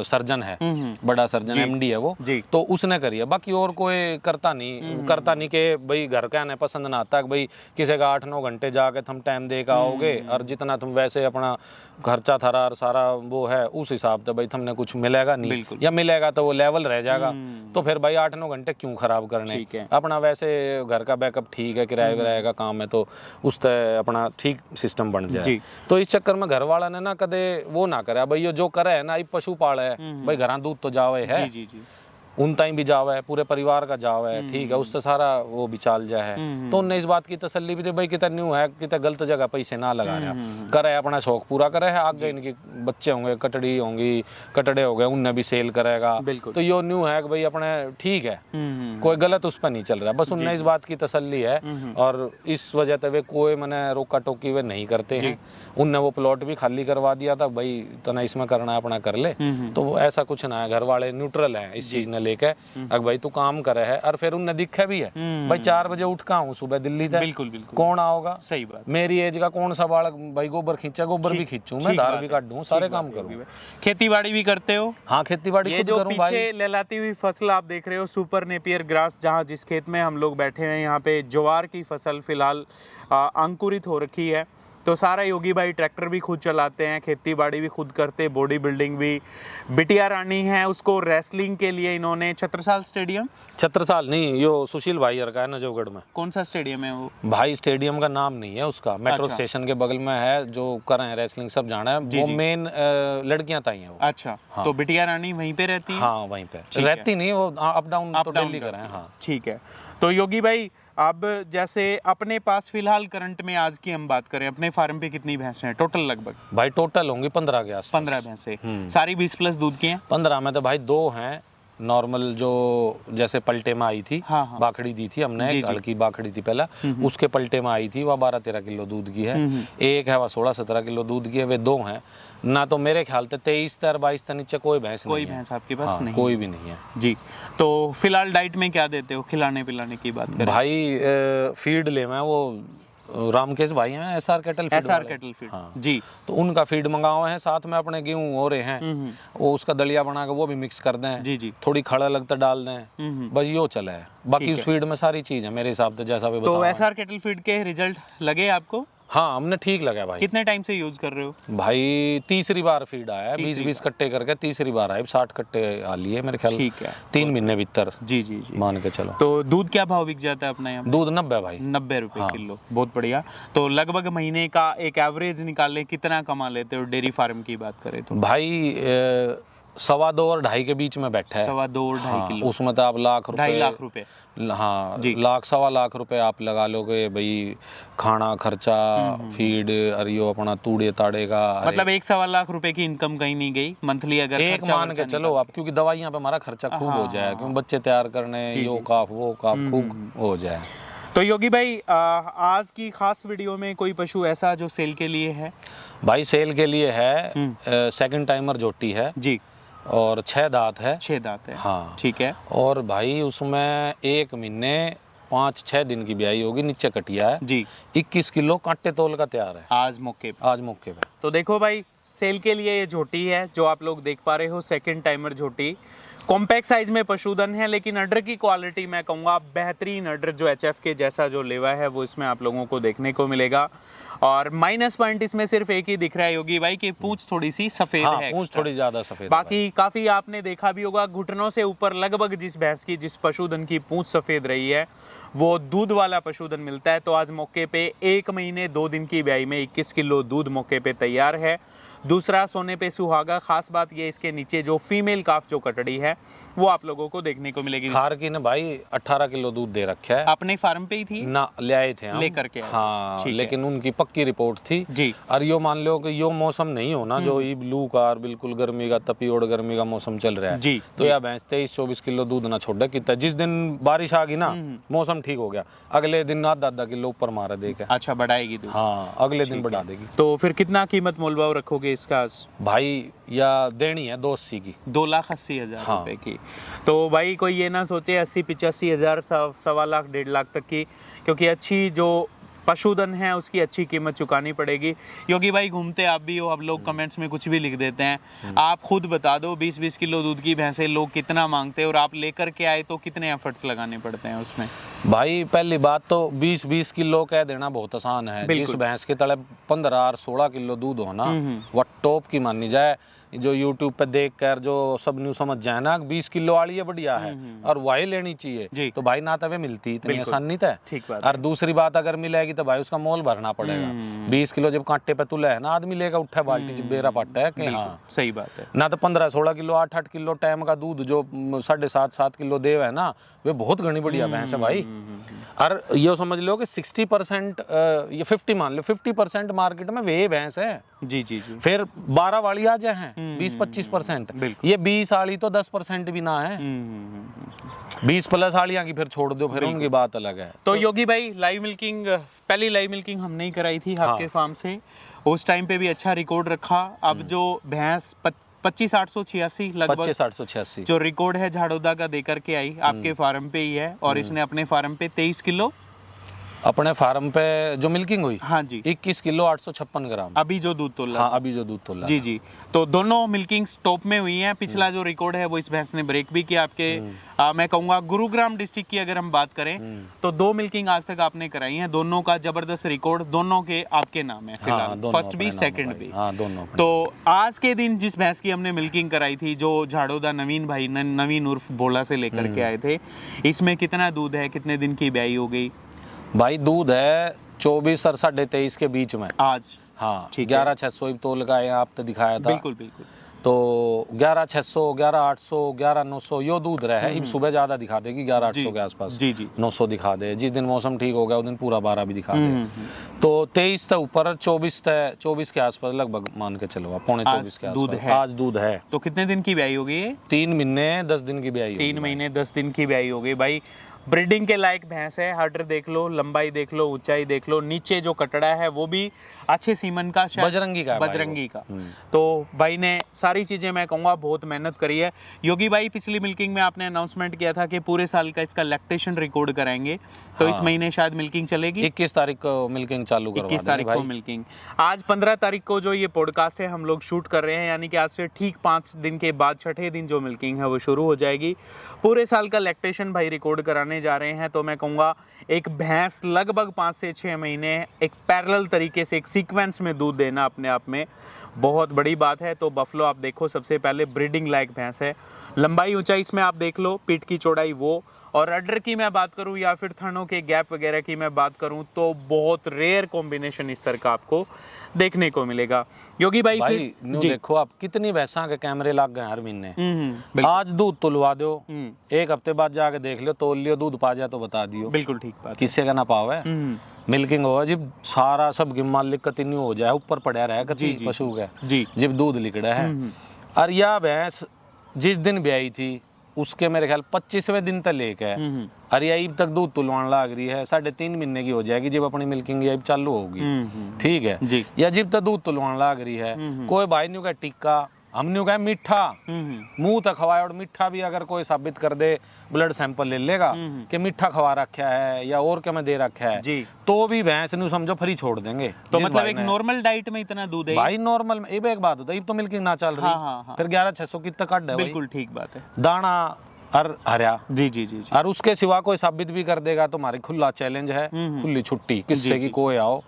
सर्जन है, बड़ा सर्जन एमडी है वो, तो उसने करी है। बाकी और कोई करता नहीं कि भाई घर का आने पसंद ना आता, भाई किसी का 8-9 घंटे जाके तुम टाइम दे के आओगे और जितना तुम वैसे अपना खर्चा थारा और सारा वो है उस हिसाब से भाई तुमने कुछ मिलेगा नहीं, या मिलेगा तो वो लेवल रह जाएगा। तो फिर भाई 8-9 घंटे क्यों खराब करने, अपना वैसे घर का बैकअप ठीक है, किराए विराए का काम है, तो उस तरह अपना ठीक सिस्टम बन जाए। तो इस चक्कर में घर वाला ने ना कदे वो ना करे, भाई जो करे है ना, पशु पाल है भाई, घर दूध तो जावे है, उन ताई भी जावा है, पूरे परिवार का जावा है, ठीक है, उससे सारा वो भी चाल जाए है। तो उनने इस बात की तसल्ली भी दी भाई कितना न्यू है, कितना गलत जगह पैसे ना लगा रहा, करे अपना शौक पूरा करे है, आगे इनके बच्चे होंगे, कटड़ी होंगी, कटड़े हो गए, उनने भी सेल करेगा, तो यो न्यू है कि भाई अपने ठीक है, कोई गलत उस पर नहीं चल रहा, बस उनने इस बात की तसल्ली है। और इस वजह से वे कोई मैंने रोका टोकी वे नहीं करते हैं। उनने वो प्लॉट भी खाली करवा दिया था, भाई तना इसमें करना है अपना कर ले, तो ऐसा कुछ ना है, घर वाले न्यूट्रल है इस चीज ने लेके। अगर भाई तू काम करे है, और फिर उनने दिखा भी है भाई 4 बजे उठ का हूँ सुबह दिल्ली तक, बिल्कुल बिल्कुल कौन आओगा, सही बात, मेरी एज का कौन सा बालक भाई गोबर खींचा, गोबर भी खींचूं मैं, धार भी काटूं, सारे काम करूं। खेती बाड़ी भी करते हो? हाँ, खेती बाड़ी खुद करूं भाई। पीछे लहलाती हुई फसल आप देख रहे हो, सुपर नेपियर ग्रास, जहाँ जिस खेत में हम लोग बैठे हैं, यहाँ पे ज्वार की फसल फिलहाल अंकुरित हो रखी है। तो सारा योगी भाई ट्रैक्टर भी खुद चलाते हैं, खेती बाड़ी भी खुद करते, बॉडी बिल्डिंग भी। बिटिया रानी है, उसको रेसलिंग के लिए इन्होंने छत्रसाल स्टेडियम, छत्रसाल नहीं, यो सुशील भाई का है नजफगढ़ में। कौन सा स्टेडियम है वो? भाई स्टेडियम का नाम नहीं है उसका, मेट्रो स्टेशन के बगल में है, जो कर रहे हैं रेसलिंग सब जाना है, वो मेन लड़कियां ताई हैं वो। अच्छा, तो बिटिया रानी वहीं पे रहती है? हाँ, वहीं पे रहती नहीं, वो अप डाउन तो डेली कर रहे हैं। हाँ, ठीक है। तो योगी भाई, अब जैसे अपने पास फिलहाल करंट में आज की हम बात करें, अपने फार्म पे कितनी भैंसें हैं टोटल? लगभग भाई टोटल होंगी 15 के आसपास। 15 भैंसें, सारी 20+ दूध की हैं? 15 में तो भाई 2 हैं नॉर्मल, जो जैसे पलटे में आई थी, हाँ। बाखड़ी दी थी हमने, एक हल्की बाखड़ी थी पहला, उसके पलटे में आई थी, वह 12-13 किलो दूध की है। एक है वह 16-17 किलो दूध की है। वे 2 हैं ना, तो मेरे ख्याल से 23-22 से नीचे कोई भैंस नहीं है। कोई भैंस आपके पास? नहीं, कोई भी नहीं है जी। तो फिलहाल डाइट में क्या देते हो, खिलाने पिलाने की बात करें? भाई फीड ले मैं वो रामकेश भाई हैं, एसआर कैटल फीड। हाँ जी। तो उनका फीड मंगाए हैं, साथ में अपने गेहूं हो रहे हैं, वो उसका दलिया बना के वो भी मिक्स कर दें, जी। थोड़ी खड़ा लगता डाल दें, बस यो चला है। बाकी उस फीड में सारी चीज है मेरे हिसाब से, जैसा भी बताओ। तो एसआर कैटल फीड के रिजल्ट लगे आपको? हाँ, हमने ठीक लगा भाई। कितने टाइम से यूज कर रहे हो? भाई तीसरी बार फीड आया है, 20-20 कट्टे करके तीसरी बार आए, 60 कट्टे आ लिए मेरे ख्याल। ठीक है, 3 महीने भीतर। जी मान के चलो। तो दूध क्या भाव बिक जाता है अपना यहाँ? दूध 90 भाई, 90 रुपए किलो। बहुत बढ़िया। तो लगभग महीने का एक एवरेज निकाले कितना कमा लेते हो डेयरी फार्म की बात करें तो? भाई 2.25 और 2.5 के बीच में बैठा है। 2.25 और 2.5 किलो, उसमें तो आप लाख रुपए, 2.5 लाख रुपए, हाँ, लाख 1.25 लाख रुपए आप लगा लोगे भाई, खाना खर्चा, फीड, और यो अपना तूड़े ताड़े का, मतलब 1.25 लाख रुपए की इनकम कहीं नहीं गई मंथली अगर एक मान के चलो आप, क्योंकि दवाइयाँ पे हमारा खर्चा खूब हो जाए, क्योंकि बच्चे तैयार करने, यो काफ वो काफ खूब हो जाए। तो योगी भाई, आज की खास वीडियो में कोई पशु ऐसा जो सेल के लिए है? भाई सेल के लिए है, सेकंड टाइमर जोटी है जी, और 6 दांत है। 6 दांत है, हाँ ठीक है। और भाई उसमें 1 महीने 5-6 दिन की ब्याई होगी, नीचे कटिया है जी। 21 किलो कांटे तोल का तैयार है आज मौके पे। तो देखो भाई, सेल के लिए ये झोटी है जो आप लोग देख पा रहे हो, सेकंड टाइमर झोटी। कॉम्पैक्ट साइज में पशुधन है, लेकिन अडर की क्वालिटी मैं कहूँगा बेहतरीन अडर जो एचएफ के जैसा जो लेवा है वो इसमें आप लोगों को देखने को मिलेगा। और माइनस पॉइंट इसमें सिर्फ एक ही दिख रहा है योगी भाई कि पूंछ थोड़ी सी सफेद हाँ, है, पूंछ extra। थोड़ी ज्यादा सफेद है बाकी काफी आपने देखा भी होगा घुटनों से ऊपर लगभग जिस भैंस की जिस पशुधन की पूंछ सफेद रही है वो दूध वाला पशुधन मिलता है। तो आज मौके पे 1 महीने 2 दिन की ब्याई में 21 किलो दूध मौके पे तैयार है। दूसरा सोने पे सुहागा, खास बात ये इसके नीचे जो फीमेल काफ जो कटड़ी है वो आप लोगों को देखने को मिलेगी। खार की ने भाई 18 किलो दूध दे रखा है। अपने फार्म पे ही थी ना ले आए थे हम, लेकर के आए थे। हाँ, ठीक है। लेकिन उनकी पक्की रिपोर्ट थी जी। और यो मान लो कि यो मौसम नहीं होना जो ये ब्लू कार बिल्कुल गर्मी का तपी और गर्मी का मौसम चल रहा है जी, तो यह भैंस 23-24 किलो दूध ना छोड़ कितना। जिस दिन बारिश आ गई ना मौसम ठीक हो गया अगले दिन आधा किलो ऊपर मारा देखे। अच्छा, बढ़ाएगी दूध। हाँ, अगले दिन बढ़ा देगी। तो फिर कितना कीमत मोलभाव रखोगे इसका? भाई या देनी है 280 की, 2,80,000 हाँ। रुपए की। तो भाई कोई ये ना सोचे 80-85 हजार, 1.25 लाख 1.5 लाख तक की, क्योंकि अच्छी जो पशुधन है उसकी अच्छी कीमत चुकानी पड़ेगी। योगी भाई घूमते आप भी हो, अब लोग कमेंट्स में कुछ भी लिख देते हैं, आप खुद बता दो 20-20 किलो दूध की भैंसे लोग कितना मांगते हैं और आप लेकर के आए तो कितने एफर्ट्स लगाने पड़ते हैं उसमें? भाई पहली बात तो 20-20 किलो कह देना बहुत आसान है। जिस भैंस के तले 15 और 16 किलो दूध होना वह टॉप की मानी जाए। जो YouTube पे देख कर जो सब न्यू समझ जाए ना 20 किलो वाली है बढ़िया है और वही लेनी चाहिए तो भाई ना तवे मिलती इतनी आसान नहीं था। ठीक बात। और दूसरी बात अगर मिलेगी तो भाई उसका मोल भरना पड़ेगा। 20 किलो जब कांटे पे तुले है ना आदमी लेगा उठा बाल्टी जब बेरा पट्टा है कि हाँ सही बात है ना। तो 15-16 किलो 8-8 किलो टाइम का दूध जो 7.5-7 किलो देव है ना वे बहुत घनी बढ़िया भैंस है भाई। और ये समझ लो कि 60% ये 50 मान लो 50% मार्केट में वे भैंस है। जी जी जी। फिर 12 वाली आ जाए हैं 20-25%, ये 20 वाली तो 10% भी ना है। 20 प्लस वालियां की फिर छोड़ दो, फिर उनकी बात अलग है। तो योगी भाई लाइव मिल्किंग, पहली लाइव मिल्किंग हमने ही कराई थी आपके फार्म से, उस टाइम पे भी अच्छा रिकॉर्ड रखा। अब जो भैंस 25,886 लगभग 25,886 जो रिकॉर्ड है झाड़ोदा का देकर के आई आपके फार्म पे ही है, और इसने अपने फार्म पे 23 किलो अपने फार्म पे जो मिल्किंग हुई, हाँ जी, 21 किलो 856 ग्राम अभी जो दूध तोला। हाँ, अभी जो दूध तोला जी जी। तो दोनों मिल्किंग टॉप में हुई हैं। पिछला जो रिकॉर्ड है वो इस भैंस ने ब्रेक भी किया आपके मैं कहूँगा गुरुग्राम डिस्ट्रिक्ट की अगर हम बात करें तो 2 मिल्किंग आज तक आपने कराई हैं, दोनों का जबरदस्त रिकॉर्ड दोनों के आपके नाम है फिलहाल, फर्स्ट भी सेकंड भी। हाँ, दोनों। तो आज के दिन जिस भैंस की हमने मिल्किंग कराई थी जो झाड़ोदा नवीन भाई नवीन उर्फ भोला से लेकर के आए थे, इसमें कितना दूध है, कितने दिन की ब्याई हो गई? भाई दूध है 24 और 23.5 के बीच में आज। हाँ, ठीक 11,600 तोल का आप तो दिखाया था। बिल्कुल बिल्कुल। तो 11,600, 11,800, 11,900 यो दूध रहा है। सुबह ज्यादा दिखा देगी 11,800 के आसपास, जी जी। 900 दिखा दे। जिस दिन मौसम ठीक हो गया उस दिन पूरा 12 भी दिखा दे। तो 23 तक ऊपर 24 के आसपास लगभग मान के चलो, पौने 24 के दूध आसपास है। आज दूध है। तो कितने दिन की ब्याई हो गई है? 3 महीने 10 दिन की ब्याई। 3 महीने 10 दिन की ब्याई हो गई भाई। ब्रीडिंग के लायक भैंस है। हड्र देख लो, लंबाई देख लो, ऊंचाई देख लो, नीचे जो कटड़ा है वो भी अच्छे सीमन का, बजरंगी का, बजरंगी का। तो भाई ने सारी चीजें मैं कहूँगा बहुत मेहनत करी है। योगी भाई पिछली मिल्किंग में आपने अनाउंसमेंट किया था कि पूरे साल का इसका लैक्टेशन रिकॉर्ड कराएंगे, तो इस महीने शायद मिल्किंग चलेगी। 21 तारीख को मिल्किंग चालू करवा 21 तारीख को मिल्किंग। आज 15 तारीख को जो ये पॉडकास्ट है हम लोग शूट कर रहे हैं, यानी कि आज से ठीक 5 दिन के बाद छठे दिन जो मिल्किंग है वो शुरू हो जाएगी। पूरे साल का लैक्टेशन भाई रिकॉर्ड कराने जा रहे हैं। तो मैं कहूँगा एक भैंस लगभग 5 से 6 महीने एक पैरेलल तरीके से एक सीक्वेंस में दूध देना अपने आप में बहुत बड़ी बात है। तो बफलो आप देखो, सबसे पहले ब्रीडिंग लायक भैंस है। लंबाई ऊंचाई इसमें आप देख लो, पीठ की चौड़ाई वो, और अडर की मैं बात करूं या फिर थनों के गैप वगैरह की मैं बात करूं तो बहुत रेयर कॉम्बिनेशन इस तरह का आपको देखने को मिलेगा। योगी भाई फिर देखो आप कितनी भैंसा के कैमरे लग गए हर महीने। आज दूध तुलवा दो, एक हफ्ते बाद जाके देख लो, तोल लियो, दूध पा जाए तो बता दियो। बिल्कुल ठीक बात। किससे का ना पावे मिल्किंग हो जब सारा सब गिम्मा लिख कतिन्यू हो जाए, ऊपर पड़ा रहे कति पशु का जी जब दूध लिकड़ा है। और यह भैंस जिस दिन ब्याई थी उसके मेरे ख्याल 25वें दिन तक लेके है, और ये अब तक दूध तुलवान लाग रही है। 3.5 महीने की हो जाएगी जब अपनी मिल्किंग अब चालू होगी। ठीक है जी। या जब तक दूध तुलवान लाग रही है, कोई भाई न्यू का टिक्का हमने कहा मीठा मुंह तक खवाया, और मीठा भी अगर कोई साबित कर दे, ब्लड सैंपल ले लेगा कि मीठा खवा रखा है या और क्या में दे रखा है जी, तो भी भैंस नु समझो फ्री छोड़ देंगे। तो जिस मतलब भाई एक ने- नॉर्मल डाइट में इतना दूध है? भाई नॉर्मल में एक बात होता है, अब तो मिल्किंग ना चल रही, हाँ। फिर 11,600 कितना कट है भाई। बिल्कुल ठीक बात है। दाना और हरिया जी जी जी जी। और उसके सिवा कोई साबित भी कर देगा तो हमारी खुला चैलेंज है, खुली छुट्टी, किससे की कोई आओ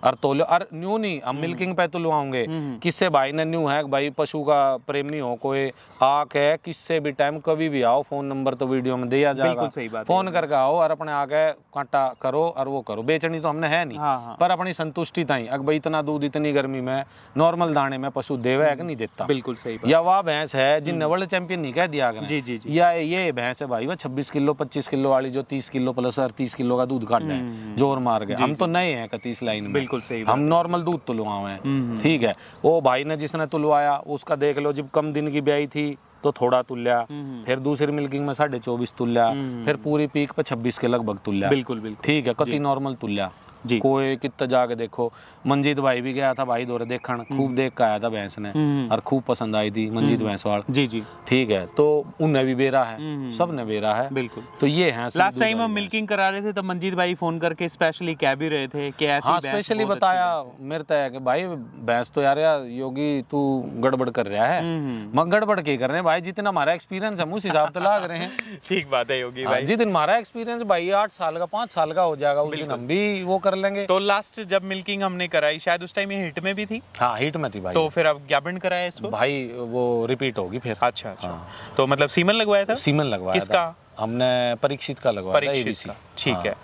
और तोलो। और न्यू नहीं, हम मिल्किंग पे तुलवाओगे किससे भाई ने न्यू है, भाई पशु का प्रेम नहीं हो कोई आके किससे भी टाइम कभी भी आओ, फोन नंबर तो वीडियो में दिया जाएगा, बिल्कुल सही बात है। फोन करके आओ और अपने आके कांटा करो और वो करो। बेचनी तो हमने है नहीं, हाँ। पर अपनी संतुष्टि ताई अगर भाई इतना दूध इतनी गर्मी में नॉर्मल दाने में पशु देवे है कि नहीं देता। बिल्कुल सही बात। या वह भैंस है जिनने वर्ल्ड चैंपियन नहीं कह दिया अगर, जी जी जी। या ये भैंस है भाई वह 26 किलो 25 किलो वाली जो 30 किलो प्लस और 30 किलो का दूध काट रहे हैं जोर मार के। हम तो नए हैं 31 लाइन में, बिल्कुल सही हम नॉर्मल दूध तुलवाए हैं, ठीक है। वो भाई ने जिसने तुलवाया उसका देख लो, जब कम दिन की ब्याई थी तो थोड़ा तुल्या, फिर दूसरी मिल्किंग में 24.5 तुल्या, फिर पूरी पीक पे 26 के लगभग तुल्या। बिल्कुल बिल्कुल ठीक है, कति नॉर्मल तुल्या जी। कोई कितना जाके देखो। मंजीत भाई भी गया था भाई दौरे देखन, खूब देख के आया था भैंस ने और खूब पसंद आई थी मंजीत भैंसवाल। जी जी ठीक है, तो उन्हें भी बेरा है, सब ने बेरा है, बिल्कुल। तो ये है। लास्ट टाइम हम मिल्किंग करा रहे थे तब मंजीत भाई फोन करके स्पेशली कह भी रहे थे कि ऐसी हाँ भैंस स्पेशली बहुत बताया अच्छी भैंस मेरे तय कि भाई भैंस तो यार योगी तू गड़बड़ कर रहा है। मैं गड़बड़ के कर रहे हैं भाई, जितना हमारा एक्सपीरियंस हम उस हिसाब से लाग रहे हैं। है। ठीक बात है योगी हाँ, भाई। जिस दिन हमारा एक्सपीरियंस भाई 8 साल का 5 साल का हो जाएगा उस दिन हम भी वो कर लेंगे। तो लास्ट जब मिल्किंग हमने कराई शायद उस टाइम ये हिट में भी थी, हाँ हिट में थी भाई। तो फिर अब ग्याबन कराया इसको? भाई वो रिपीट होगी फिर। अच्छा अच्छा। तो मतलब सीमन लगवाया था? सीमन लगवाया किसका? था हमने, परीक्षित का लगवाया था, परीक्षित ABC का। ठीक है,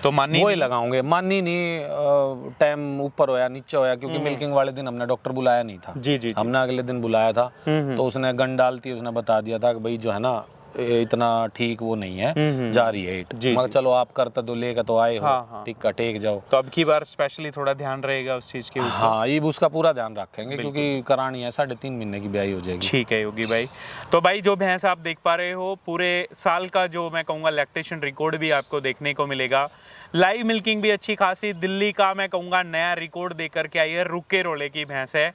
तो मानी वही लगाओगे। मानी नहीं, टाइम ऊपर होया नीचे होया, क्योंकि मिल्किंग वाले दिन हमने डॉक्टर बुलाया नहीं था। जी जी जी। हमने अगले दिन बुलाया था तो उसने गन डालती उसने बता दिया था कि भाई जो है ना ये इतना ठीक वो नहीं है, जा रही है हिट। मगर चलो आप करते तो लेकर तो आए हो, टिक्का टेक जाओ। तो अब की बार स्पेशली थोड़ा ध्यान रहेगा उस चीज के ऊपर। हाँ ये उसका पूरा ध्यान रखेंगे क्योंकि करानी है, 3.5 महीने की ब्याई हो जाएगी। ठीक है योगी भाई। तो भाई जो भैंस आप देख पा रहे हो पूरे साल का जो मैं कहूँगा लैक्टेशन रिकॉर्ड भी आपको देखने को मिलेगा। लाइव मिल्किंग भी अच्छी खासी, दिल्ली का मैं कहूँगा नया रिकॉर्ड दे करके आई है, रुके रोले की भैंस है।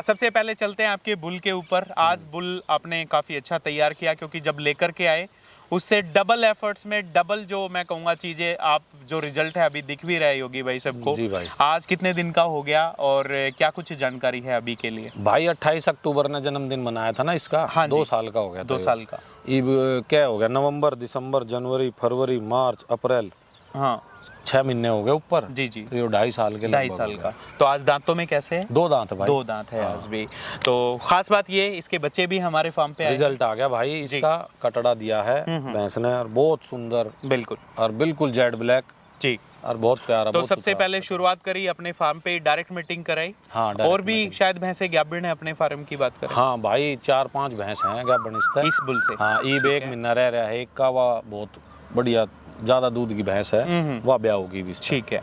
सबसे पहले चलते हैं आपके बुल के ऊपर। आज बुल आपने काफ़ी अच्छा तैयार किया क्योंकि जब लेकर के आए उससे डबल एफर्ट्स में डबल जो मैं कहूँगा चीज़ें आप जो रिजल्ट है अभी दिख भी रहा है योगी भाई सबको। जी भाई। आज कितने दिन का हो गया और क्या कुछ जानकारी है अभी के लिए? भाई 28 अक्टूबर ने जन्मदिन मनाया था ना इसका। हाँ 2 साल का हो गया। 2 साल का। अब क्या हो गया, नवंबर दिसंबर जनवरी फरवरी मार्च अप्रैल, हाँ 6 महीने हो गए ऊपर। जी जी। तो ये 2.5 साल के 2.5 साल का। तो आज दांतों में कैसे है? 2 दांत है भाई। 2 दांत है आज भी। तो खास बात ये इसके बच्चे भी हमारे फार्म पे आए। रिजल्ट आ गया भाई इसका, कटड़ा दिया है भैंस ने और बहुत सुंदर, बिल्कुल और बिल्कुल जेड ब्लैक जी, और बहुत प्यारा। तो बहुत सबसे सुथरा। पहले शुरुआत करी अपने फार्म पे, डायरेक्ट मीटिंग कराई। हाँ और भी शायद भैंसे ग्याबिन है अपने फार्म की बात करें। हाँ भाई 4-5 भैंस हैं क्या बनिस्ता इस बुल से। हाँ ईब 1 महीना रह रहा है, एक का वह बहुत बढ़िया ज्यादा दूध की भैंस है, वह ब्याह होगी भी। ठीक है,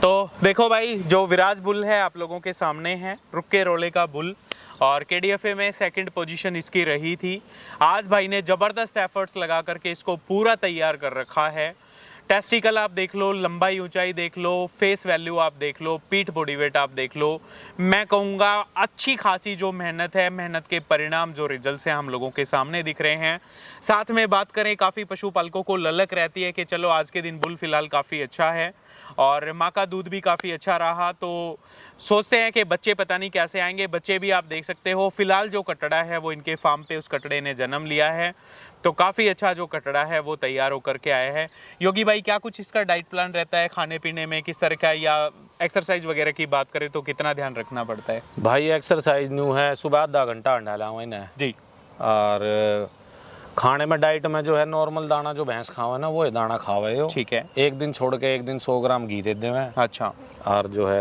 तो देखो भाई जो विराज बुल है आप लोगों के सामने है, रुके रोले का बुल, और केडीएफए में 2nd पोजीशन इसकी रही थी। आज भाई ने जबरदस्त एफर्ट्स लगा करके इसको पूरा तैयार कर रखा है। टेस्टिकल आप देख लो, लंबाई ऊंचाई देख लो, फेस वैल्यू आप देख लो, पीठ बॉडी वेट आप देख लो। मैं कहूँगा अच्छी खासी जो मेहनत है, मेहनत के परिणाम जो रिजल्ट्स हैं हम लोगों के सामने दिख रहे हैं। साथ में बात करें, काफ़ी पशुपालकों को ललक रहती है कि चलो आज के दिन बुल फिलहाल काफ़ी अच्छा है और माँ का दूध भी काफ़ी अच्छा रहा, तो सोचते हैं कि बच्चे पता नहीं कैसे आएंगे। बच्चे भी आप देख सकते हो, फिलहाल जो कटड़ा है वो इनके फार्म पे उस कटड़े ने जन्म लिया है, तो काफ़ी अच्छा जो कटड़ा है वो तैयार होकर के आया है। योगी भाई क्या कुछ इसका डाइट प्लान रहता है, खाने पीने में किस तरह का, या एक्सरसाइज वगैरह की बात करें तो कितना ध्यान रखना पड़ता है? भाई एक्सरसाइज न्यू है, सुबह आधा घंटा डाला हुआ इन्हें जी, और खाने में डाइट में जो है नॉर्मल दाना जो भैंस खावे ना वो दाना खावे हो। ठीक है। एक दिन छोड़ के एक दिन 100 ग्राम घी देते हैं। अच्छा। और जो है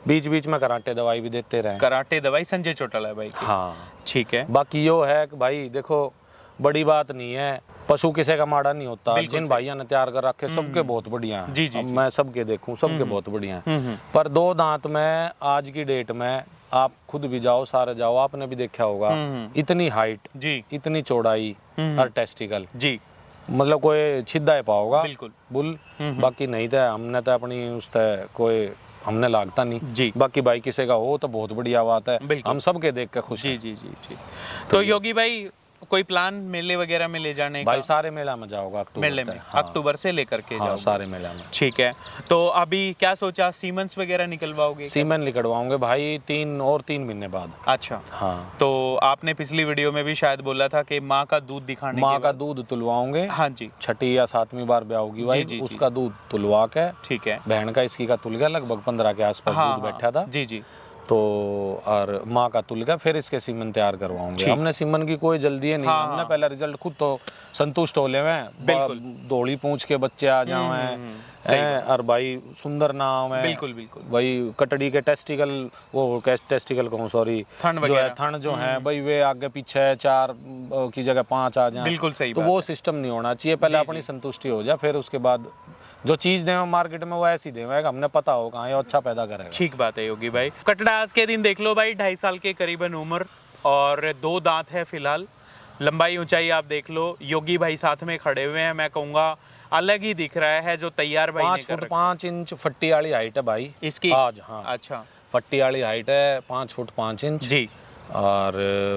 बीच बीच में कराटे दवाई भी देते रहे। कराटे दवाई संजय चौटाला भाई की। हाँ ठीक है। बाकी यो है कि भाई देखो बड़ी बात नहीं है, पशु किसी का माड़ा नहीं होता। जिन भाइयों ने तैयार कर रखे सबके बहुत बढ़िया हैं। जी, जी, अब जी। मैं सबके देखूं सबके बहुत बढ़िया हैं। पर 2 दांत में आज की डेट में आप खुद भी जाओ, सारे जाओ, आपने भी देखा होगा इतनी हाइट जी इतनी चौड़ाई और टेस्टिकल, जी, मतलब कोई छिदा ही पाओगा बिल्कुल। बुल। बाकी नहीं था, हमने तो अपनी उस कोई हमने लागता नहीं जी। बाकी भाई किसी का हो तो बहुत बढ़िया बात है, बिल्कुल। हम सबके देख के खुश जी हैं। जी जी जी। तो योगी भाई कोई प्लान मेले वगैरह में ले जाने भाई का? सारे मेला में जाओगा अक्टूबर मेले तक, में हाँ। अक्टूबर से लेकर के हाँ जाओगे? सारे मेला में। ठीक है। तो अभी क्या सोचा, सीमेंस वगैरह निकलवाओगे? सीमेंट निकलवाऊंगे भाई 3 महीने बाद। अच्छा। हाँ तो आपने पिछली वीडियो में भी शायद बोला था कि माँ का दूध दिखाने माँ के का बाद। दूध तुलवाऊंगे, हाँ जी। छठी या 7वीं बार ब्याह होगी भाई, जी, जी, जी। उसका दूध तुलवा के, ठीक है। बहन का इसकी का तुल गया, लगभग 15 के आसपास हाँ दूध हाँ, बैठा था, जी जी। तो और माँ का तुल गया, फिर इसके सीमन तैयार करवाऊंगे। ठीक। हमने सीमन की कोई जल्दी है नहीं, हाँ, हमने हाँ। पहला रिजल्ट खुद तो संतुष्ट हो ले में, बिल्कुल। दौड़ी पूंछ के बच्चे आ जाए सही हैं, और भाई सुंदर नाम है, बिल्कुल बिल्कुल। भाई कटड़ी के टेस्टिकल, वो टेस्टिकल कहूँ सॉरी, थन जो है वगैरह। थन जो है भाई वे आगे पीछे 4 की जगह 5 आ जाए, बिल्कुल सही तो बात वो है। सिस्टम नहीं होना चाहिए, पहले जी, अपनी जी। संतुष्टि हो जाए, फिर उसके बाद जो चीज़ देवे मार्केट में वो ऐसी देवे हमने पता हो कहाँ ये अच्छा पैदा करेगा। ठीक बात है योगी भाई। कटड़ा आज के दिन देख लो भाई, 2.5 साल के करीबन उम्र और 2 दांत है फिलहाल। लंबाई ऊंचाई आप देख लो, योगी भाई साथ में खड़े हुए हैं, मैं कहूँगा अलग ही दिख रहा है जो तैयार भाई 5 ने कर फुट रखा 5 इंच फट्टी वाली हाइट है भाई है। इसकी आज, हाँ अच्छा फट्टी वाली हाइट है 5 फुट 5 इंच जी। और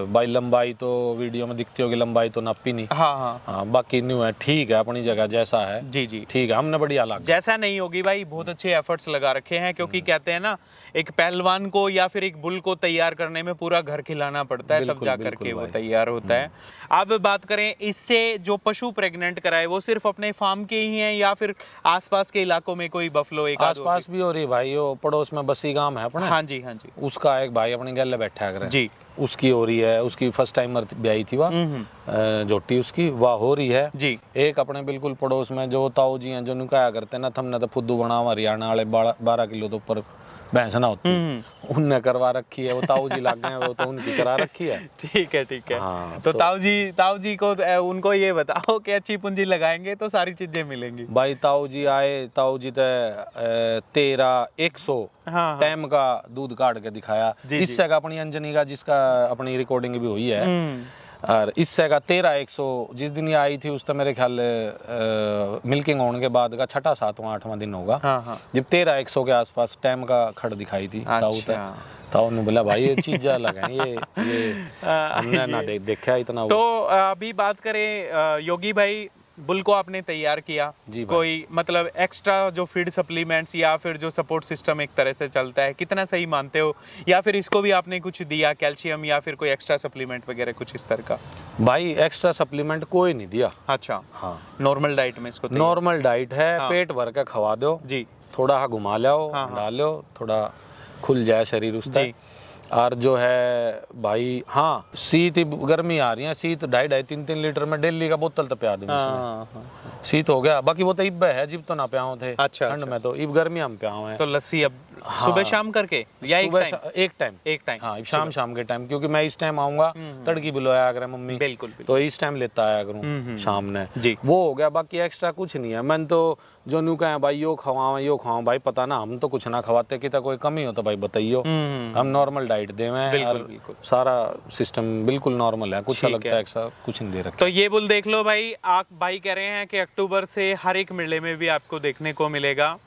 भाई लंबाई तो वीडियो में दिखती होगी, लंबाई तो नापी नहीं, हाँ हाँ हाँ बाकी न्यू है, ठीक है अपनी जगह जैसा है, जी जी। ठीक है, हमने बढ़िया लगा। जैसा नहीं होगी भाई, बहुत अच्छे एफर्ट्स लगा रखे हैं, क्योंकि कहते हैं ना एक पहलवान को या फिर एक बुल को तैयार करने में पूरा घर खिलाना पड़ता है, तब बिल्कुल, जा बिल्कुल करके वो भाई। तैयार होता है। अब बात करें इससे जो पशु प्रेग्नेंट कराए, वो सिर्फ अपने फार्म के ही हैं या फिर आसपास के इलाकों में कोई बफलो एक आध आसपास भी हो रही भाई, वो पड़ोस में बसी गांव है अपने, हाँ जी हाँ जी उसका एक भाई अपने गले बैठा है जी। उसकी हो रही है, उसकी फर्स्ट टाइमर ब्याई थी वह जोटी उसकी वाह हो रही है जी। एक अपने बिल्कुल पड़ोस में जो ताऊ जी हैं जो नुकाया करते हैं ना, हमने तो फुद्दू बना हरियाणा वाले 12 किलो तो ऊपर भैंस ना होती, उनने करवा रखी है, वो ताऊ जी लग गए, वो तो उनकी करा रखी है। ठीक है ठीक है। हाँ, तो ताऊ जी को उनको ये बताओ कि अच्छी पूंजी लगाएंगे तो सारी चीजें मिलेंगी। भाई ताऊ जी आए, ताऊ जी तो 13,100 हाँ, टाइम का दूध काट के दिखाया, जी, जी। इससे का अपनी अंजनी का जिसका अपनी रिकॉर्डिंग भी हुई है, और इससे का 13,100 जिस दिन ये आई थी उस तो मेरे ख्याल मिल्किंग होने के बाद का 6वां 7वां 8वां दिन होगा, हाँ हाँ। जब 13,100 के आसपास टाइम का खड़ दिखाई थी ताऊ अच्छा। ताऊ ने बोला भाई ये चीज अलग है, ये हमने ना देखा इतना। तो अभी बात करें योगी भाई, बुल को आपने तैयार किया, जी भाई। कोई मतलब एक्स्ट्रा जो फीड सप्लीमेंट्स या फिर जो सपोर्ट सिस्टम एक तरह से चलता है, कितना सही मानते हो, या फिर इसको भी आपने कुछ दिया कैल्शियम या फिर कोई एक्स्ट्रा सप्लीमेंट वगैरह कुछ इस तरह का? भाई एक्स्ट्रा सप्लीमेंट कोई नहीं दिया, अच्छा। हाँ नॉर्मल डाइट में इसको नॉर्मल डाइट है, हाँ। पेट भर के खवा दो, जी थोड़ा घुमा लो, हाँ, हाँ। डालो, थोड़ा खुल जाए शरीर उसका। जी। और जो है भाई हाँ शीत गर्मी आ रही है, शीत 2.5-3 लीटर में डेली का बोतल तो पिया दूं हाँ, हाँ। शीत हो गया, बाकी वो तो इब है जिब तो ना पियाओ थे अच्छा, ठंड अच्छा। में, तो इब गर्मी हम पियाओ हैं तो लस्सी अब हाँ। सुबह शाम करके या एक सुबह टाइम? एक टाइम, एक टाइम हाँ शाम के टाइम, क्योंकि मैं इस टाइम आऊंगा तड़की बुलाया करे मम्मी, बिल्कुल तो इस टाइम लेता आया करूँ शाम ने जी। वो हो गया, बाकी एक्स्ट्रा कुछ नहीं है। मैंने तो जो न्यू कहे भाई यो खवाओ भाई, पता ना हम तो कुछ ना खवाते, कि कोई कमी हो तो भाई बताइयो, हम नॉर्मल डाइट देवे, बिल्कुल बिल्कुल। सारा सिस्टम बिल्कुल नॉर्मल है, कुछ ठीक अलग है। ऐसा कुछ नहीं दे रखा। तो ये बुल देख लो भाई, आप भाई कह रहे हैं कि अक्टूबर से हर एक मेले में भी आपको देखने को मिलेगा,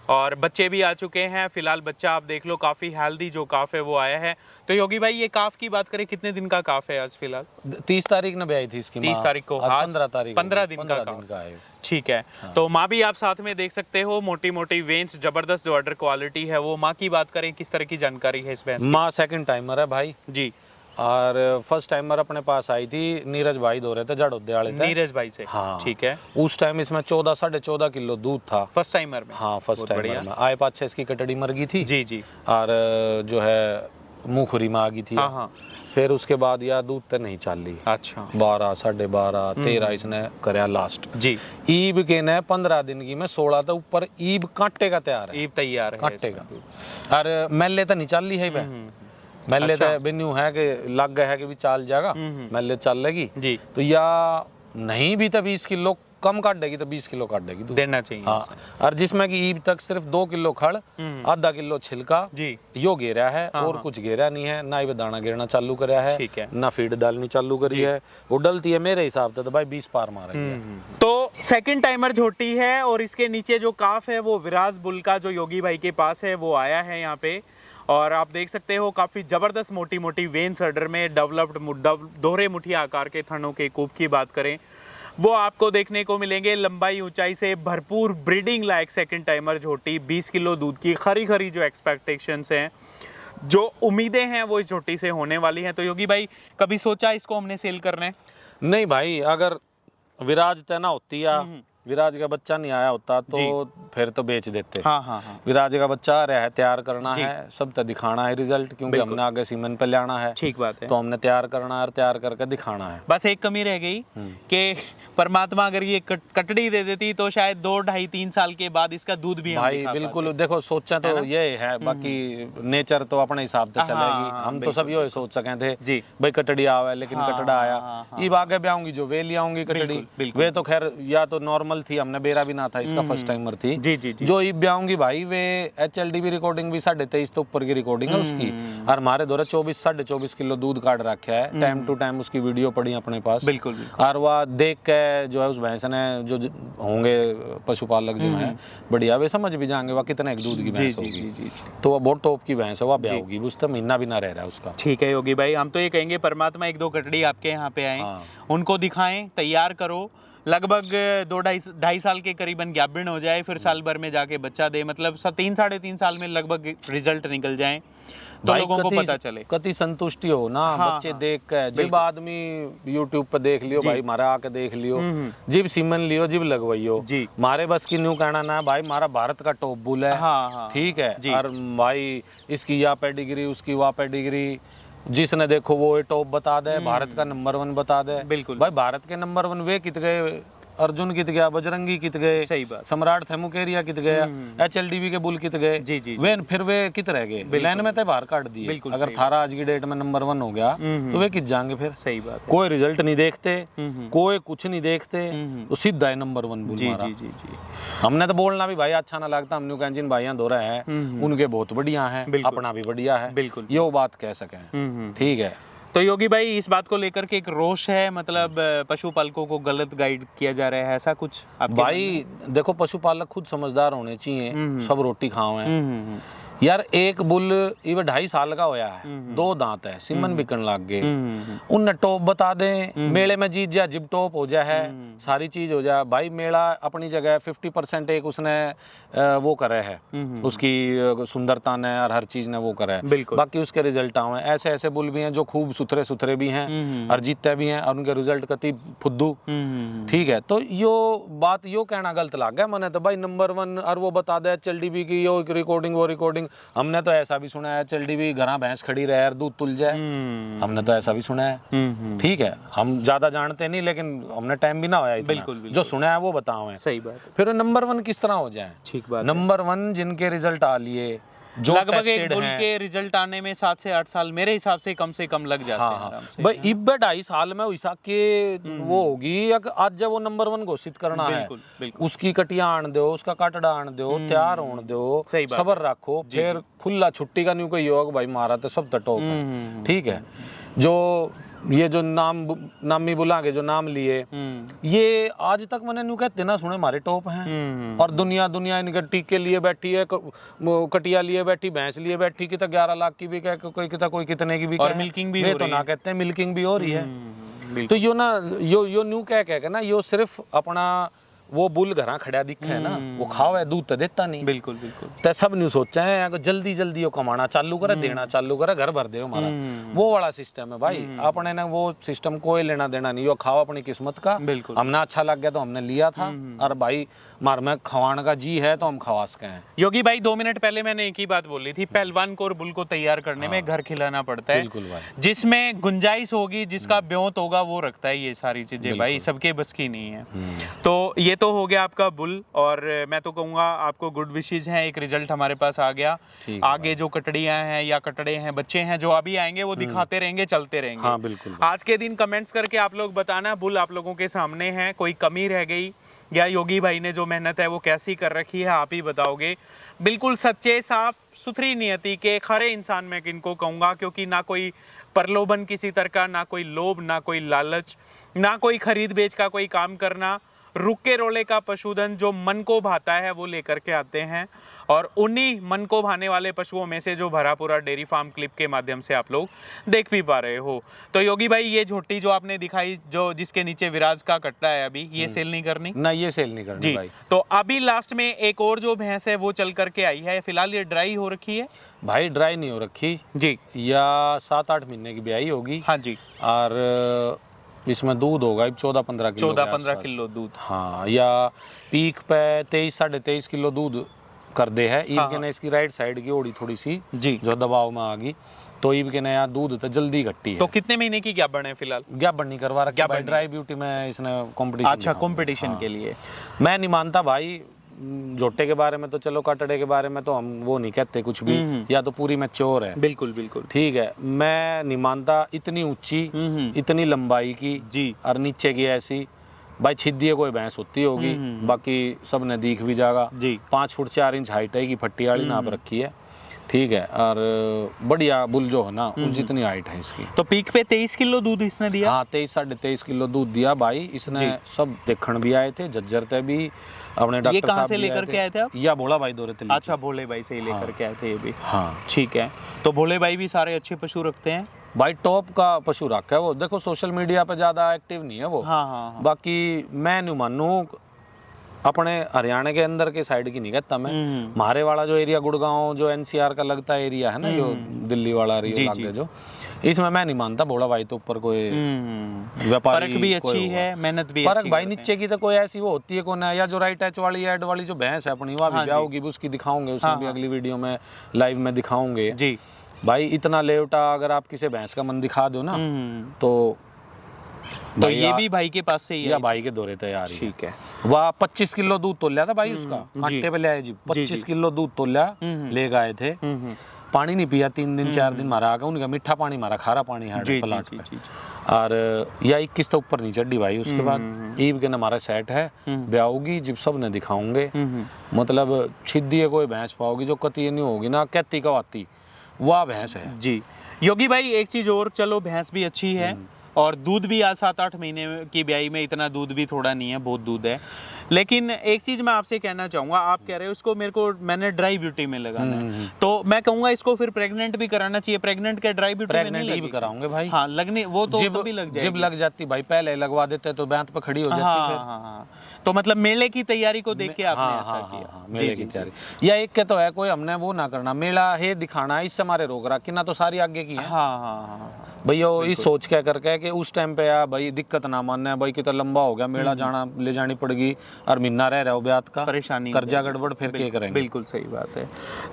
और बच्चे भी आ चुके हैं। फिलहाल बच्चा आप देख लो काफी हेल्दी जो काफ है वो आया है। तो योगी भाई ये काफ की बात करें, कितने दिन का काफ है आज फिलहाल? 30 तारीख ने ब्याई थी इसकी 30 तारीख को, आज आज 15 तारीख 15 दिन का है। ठीक है। तो माँ भी आप साथ में देख सकते हो, मोटी मोटी वेन्स, जबरदस्त जो ऑर्डर क्वालिटी है वो। माँ की बात करें, किस तरह की जानकारी है इस भैंस की? माँ सेकंड टाइमर है भाई जी। और फर्स्ट टाइमर अपने पास आई थी, नीरज भाई दो रहे थे, जड़ोदे वाले थे, नीरज भाई से? हाँ ठीक है। उस टाइम इसमें 14-14.5 किलो दूध था फर्स्ट टाइमर में? हाँ फर्स्ट बहुत टाइमर बढ़िया। में आए 5-6 इसकी कटड़ी मर गई थी जी जी। और जो है मुँहखुरी में आ गई थी, हाँ हाँ। फिर उसके बाद यार दूध तो नहीं चल रही, अच्छा। 12, 12.5, 13 इसने कराया लास्ट जी। ईब के ने 15 दिन की में 16 तो ऊपर ईब कांटे का तैयार है, ईब तैयार है कांटे इसमें। का, और मेले तो नहीं चल रही है भाई, मेले अच्छा। तो बिन्यू है कि लग गए है कि भी चाल जाएगा, मेले चल लेगी जी। तो या नहीं भी तो 20 किलो कम काट देगी, तो 20 किलो काट देगी दूध। देना चाहिए हाँ इसमें। और जिसमें कि ईब तक सिर्फ 2 किलो खड़, आधा किलो छिलका जी। यो घेरा है, हाँ, और हाँ। कुछ घेरा नहीं है, ना ही दाना गिरना चालू कराया है, ठीक है। ना फीड डालनी चालू करी है, वो डलती है मेरे हिसाब से तो भाई 20 पार मारेगी। तो सेकंड टाइमर झोटी है और इसके नीचे जो काफ है वो विराज बुल का जो योगी भाई के पास है वो आया है यहाँ पे। और आप देख सकते हो काफी जबरदस्त मोटी मोटी वेन सर्डर में डेवलप्ड दोहरे मुठिया आकार के थनों के कूप की बात करें वो आपको देखने को मिलेंगे। लंबाई ऊंचाई से भरपूर ब्रीडिंग लायक सेकंड टाइमर झोटी, 20 किलो दूध की खरी खरी जो एक्सपेक्टेशंस हैं, जो उम्मीदें हैं वो इस झोटी से होने वाली हैं। तो योगी भाई कभी सोचा इसको हमने सेल करने? नहीं भाई, अगर विराज तना होती या विराज का बच्चा नहीं आया होता तो फिर तो बेच देते। हाँ हाँ हाँ। विराज का बच्चा आ रहा है, तैयार करना है, सब तो दिखाना है रिजल्ट, क्योंकि हमने आगे सीमन पे लाना है। ठीक बात है। तो हमने तैयार करना है और तैयार करके दिखाना है। बस एक कमी रह गई कि परमात्मा अगर ये कटड़ी दे देती तो शायद 2, 2.5, 3 साल के बाद इसका दूध भी हम भाई दिखा बिल्कुल पाते। देखो सोचा तो ये है, बाकी नेचर तो अपने हिसाब से चलेगी। हम तो सब ये सोच सके थे जी भाई कटड़ी आवे, लेकिन कटड़ा आया। ये आगे भी आऊंगी जो वे ले आऊंगी कटड़ी, वे तो खैर या तो नॉर्मल थी, हमने बेरा भी ना था, इसका फर्स्ट टाइमर थी। जी जी जी। जो भी आऊंगी भाई वे HLDB रिकॉर्डिंग भी 23.5 तो ऊपर की रिकॉर्डिंग है उसकी। और हमारे द्वारा 24-24.5 किलो दूध काट रखा है, टाइम टू टाइम उसकी वीडियो पड़ी अपने पास। बिल्कुल बिल्कुल। और वह देख के जो है उस भैंस ने जो होंगे पशुपालक जो हैं बढ़िया, वे समझ भी जाएंगे वह कितने एक दूध की भैंस होगी। तो वह बहुत टॉप की भैंस है, वह ब्याह होगी, उस तो महीना भी ना रह रहा है उसका। ठीक है योगी भाई, हम तो ये कहेंगे परमात्मा 1-2 कटड़ी आपके यहाँ पे आए, उनको दिखाएं, तैयार करो, लगभग 2-2.5 साल के करीबन गैबिन हो जाए, फिर साल भर में जाके बच्चा दे, मतलब 3-3.5 साल में लगभग रिजल्ट निकल जाए तो लोगों को पता चले। कति संतुष्टि हो ना बच्चे देख के। जब आदमी YouTube पे देख लियो भाई, मारा आके देख लियो, जिब सीमन लियो, जिब लगवाइयो जी। मारे बस की न्यू कहना ना भाई, मारा भारत का टॉप बुल है। ठीक है। और भाई इसकी या पेडिग्री, उसकी वह पेडिग्री, जिसने देखो वो ये टॉप बता दे, भारत का नंबर 1 बता दे। बिल्कुल भाई, भारत के नंबर 1 वे कित गए, अर्जुन कित गया, बजरंगी कित गए, सही बात, सम्राट थे मुकेरिया कित गया, HLDB के बुल कित गए। जी जी। वे फिर वे कित रह गए, लाइन में तो बाहर काट दिए। अगर थारा आज की डेट में नंबर 1 हो गया तो वे कित जाएंगे फिर। सही बात। कोई रिजल्ट नहीं देखते, कोई कुछ नहीं देखते, तो सीधा है नंबर 1 बुल मारा। जी जी जी। हमने तो बोलना भी भाई अच्छा ना लगता, हम न्यू जिन भाइयां दो रहे हैं उनके बहुत बढ़िया है, अपना भी बढ़िया है, बिल्कुल ये बात कह सके। ठीक है। तो योगी भाई इस बात को लेकर के एक रोष है, मतलब पशुपालकों को गलत गाइड किया जा रहा है, ऐसा कुछ? भाई देखो पशुपालक खुद समझदार होने चाहिए, सब रोटी खाओ हैं यार। एक बुल इवे 2.5 साल का होया है, 2 दांत है, सिमन बिकन लाग गए, उनने टॉप बता दे, मेले में जीत जा, जिब टॉप हो जाए है, सारी चीज हो जाए भाई। मेला अपनी जगह 50% एक उसने वो करे है, उसकी सुंदरता ने और हर चीज ने वो करे है, बाकी उसके रिजल्ट आए। ऐसे ऐसे बुल भी हैं जो खूब सुथरे सुथरे भी हैं और जीतते भी हैं, और उनके रिजल्ट कति फुद्दू। ठीक है। तो यो बात यो कहना गलत लग गया मैंने तो भाई, नंबर 1 और वो बता दे HLDB की यो रिकॉर्डिंग वो रिकॉर्डिंग। हमने तो ऐसा भी सुना है HLDB घरा भैंस खड़ी रहे और दूध तुल जाए, हमने तो ऐसा भी सुना है। ठीक है, हम ज्यादा जानते नहीं, लेकिन हमने टाइम भी ना होया इतना। बिल्कुल, जो सुना है वो बताओ। सही बात। फिर नंबर 1 किस तरह हो जाए? ठीक बात। नंबर 1 जिनके रिजल्ट आ लिए, जो लगभग एक बुल के रिजल्ट आने में 7 से 8 साल मेरे हिसाब से कम लग जाते हैं आराम से। भाई इब 2.5 साल में वैसा के वो होगी, आज जब वो नंबर 1 घोषित करना है, उसकी कटिया आन दो, उसका कटड़ा आन दो, तैयार होने दो, सबर रखो, फिर खुला छुट्टी का न्यू कोई योग भाई मारा तो सब टॉप है। ठीक है। जो ये जो नामी बुला के जो नाम लिए, ये आज तक मैंने न्यू कहते ना सुने हमारे टॉप हैं। और दुनिया इनके टीके लिए बैठी है, कटिया लिए बैठी, भैंस लिए बैठी, कि 11 लाख की भी कह, कोई कितने की भी, और मिल्किंग भी तो ना कहते हैं, मिल्किंग भी हो रही है। तो यो ना यो न्यू कह ना, यो सिर्फ अपना वो बुल घरा खड़ा दिखा है ना, वो खावे दूध तो देता नहीं। बिल्कुल बिल्कुल। तो सब न्यू सोचा है जल्दी जल्दी वो कमाना चालू करे, देना चालू करे, घर भर दे हमारा, वो वाला सिस्टम है भाई। अपने ने वो सिस्टम कोई लेना देना नहीं, वो खाओ अपनी किस्मत का। बिल्कुल। हमने अच्छा लग गया तो हमने लिया था, और भाई मार में खवाने का जी है तो हम खवा सके हैं। योगी भाई 2 मिनट पहले मैंने एक ही बात बोली थी, पहलवान को और बुल को तैयार करने में घर खिलाना पड़ता है। बिल्कुल भाई। जिसमें गुंजाइश होगी, जिसका ब्योंत होगा वो रखता है ये सारी चीजें भाई, सबके बस की नहीं है। तो ये तो हो गया आपका बुल, और मैं तो कहूँगा आपको गुड विशेज हैं, एक रिजल्ट हमारे पास आ गया। आगे जो कटड़ियाँ हैं या कटड़े हैं, बच्चे हैं जो अभी आएंगे, वो दिखाते रहेंगे, चलते रहेंगे। हाँ, बिल्कुल। आज के दिन कमेंट्स करके आप लोग बताना बुल आप लोगों के सामने है, कोई कमी रह गई या योगी भाई ने जो मेहनत है वो कैसी कर रखी है, आप ही बताओगे। बिल्कुल सच्चे साफ सुथरी नियति के खरे इंसान मैं किनको कहूँगा, क्योंकि ना कोई प्रलोभन किसी तरह का, ना कोई लोभ, ना कोई लालच, ना कोई खरीद बेच का कोई काम करना, रुके रोले का पशुधन जो मन को भाता है वो लेकर के आते हैं, और उन्हीं मन को भाने वाले पशुओं में से जो भरा पूरा डेयरी फार्म क्लिप के माध्यम से आप लोग देख भी पा रहे हो। तो योगी भाई, ये झोटी जो आपने दिखाई, जो जिसके नीचे विराज का कट्टा है, अभी ये सेल नहीं करनी? ना, ये सेल नहीं करनी जी भाई। तो अभी लास्ट में एक और जो भैंस है वो चल करके आई है, फिलहाल ये ड्राई हो रखी है भाई, ड्राई नहीं हो रखी जी, या 7-8 महीने की ब्याई होगी। हाँ जी, और इसमें दूध होगा 14-15 किलो 14-15 किलो दूध। हाँ, या पीक पे 23-23.5 किलो दूध कर दे है। ईब के ने इसकी राइट साइड की ओड़ी थोड़ी सी जी, जो दबाव में आ गई, तो ईब के नया दूध तो जल्दी घट्टी है। तो कितने महीने की गाभण है फिलहाल? गाभण नहीं करवा रखी भाई, ड्राई ब्यूटी में इसने कंपटीशन। अच्छा, कंपटीशन के लिए। मैं नहीं मानता भाई। जोटे के बारे में तो चलो, कटड़े के बारे में तो हम वो नहीं कहते कुछ भी, या तो पूरी मैच्योर है। बिल्कुल बिल्कुल ठीक है, मैं नहीं मानता इतनी ऊंची, इतनी लंबाई की जी, और नीचे की ऐसी। भाई छिद्दी कोई भैंस होती होगी, बाकी सब ने दिख भी जाएगा जी। 5 फुट 4 इंच हाइट है की फट्टी वाली नाप रखी है। ठीक है, और बढ़िया बुल जो है ना, उस जितनी हाइट है इसकी। तो पीक पे 23 किलो दूध इसने दिया? हाँ, 23-23.5 किलो दूध दिया भाई इसने। सब देखण भी आए थे, जज्जरते भी, अपने डॉक्टर ये कहाँ साहब से भी लेकर के आए थे आप? या भोला भाई दौरे थे। अच्छा, भोले भाई से ही लेकर के आए थे ये भी। हाँ ठीक है, तो भोले भाई भी सारे अच्छे पशु रखते हैं भाई, टॉप का पशु रखा है वो। देखो, सोशल मीडिया पे ज्यादा एक्टिव नहीं है वो। हाँ हाँ हाँ। बाकी मैं नहीं मानू, अपने हरियाणा के अंदर के साइड की नहीं कहता मैं। हमारे वाला जो एरिया गुड़गांव, जो एनसीआर का लगता है एरिया है ना, जो दिल्ली वाला एरिया लग जो, इसमें मैं नहीं मानता भोला भाई तो ऊपर कोई व्यापारी। परख भी अच्छी है, मेहनत भी परख अच्छी भाई करते नीचे की तो कोई ऐसी वो होती है कौन है, या जो राइट टच वाली ऐड वाली जो भैंस है अपनी, वहाँ भी जाओगी भी, उसकी दिखाऊंगे, उसमें भी अगली वीडियो में लाइव में दिखाऊंगे जी। भाई। इतना लेवटा अगर आप किसी भैंस का मन दिखा दो ना, तो ये भी भाई के पास से ही है? या भाई के दौरे तैयार ही। ठीक है। वह 25 किलो दूध तोल था भाई उसका, कांटे पे ले आए जी। 25 किलो दूध तोला, ले गए थे। पानी नहीं पिया 3 दिन 4 दिन, मारा आगा उनका मीठा पानी, मारा खारा पानी है प्लाट पे। और या 21 तो ऊपर नहीं चढ़ी भाई। उसके बाद ईब के हमारा सेट है, ब्याहोगी जब सब ने दिखाऊंगे। मतलब छिद्दी कोई भैंस पाओगी जो कती नहीं होगी ना, कहती कवाती, वह भैंस है जी। योगी भाई, एक चीज और, चलो भैंस भी अच्छी है और दूध भी आज 7-8 महीने की ब्याई में इतना दूध भी थोड़ा नहीं है, बहुत दूध है। लेकिन एक चीज मैं आपसे कहना चाहूंगा, आप कह रहे हो इसको मैंने ड्राई ब्यूटी में लगाना है, तो मैं कहूंगा इसको फिर प्रेग्नेंट भी कराना चाहिए। प्रेग्नेंट के ड्राई ब्यूटी में नहीं भी कराऊंगे भाई। हाँ, लगने वो तो तभी लग जाएगी। जब लग जाती भाई, पहले लगवा देते तो बैंत पे खड़ी हो जाती। हाँ, तो मतलब मेले की तैयारी को देख के आपने ऐसा किया? मेले की तैयारी या एक के तो है, कोई हमने वो ना करना, मेला है दिखाना, इससे हमारे रोक रहा कि ना, तो सारी आगे की है। हाँ भैया इस सोच के करके कि उस टाइम पे यार भाई दिक्कत ना मानना है भाई, कितना लंबा हो गया मेला, जाना ले जानी पड़ेगी और महीना रह रहा हो ब्यात का, परेशानी, कर्जा गड़बड़, फिर क्या करेंगे। बिल्कुल सही बात है।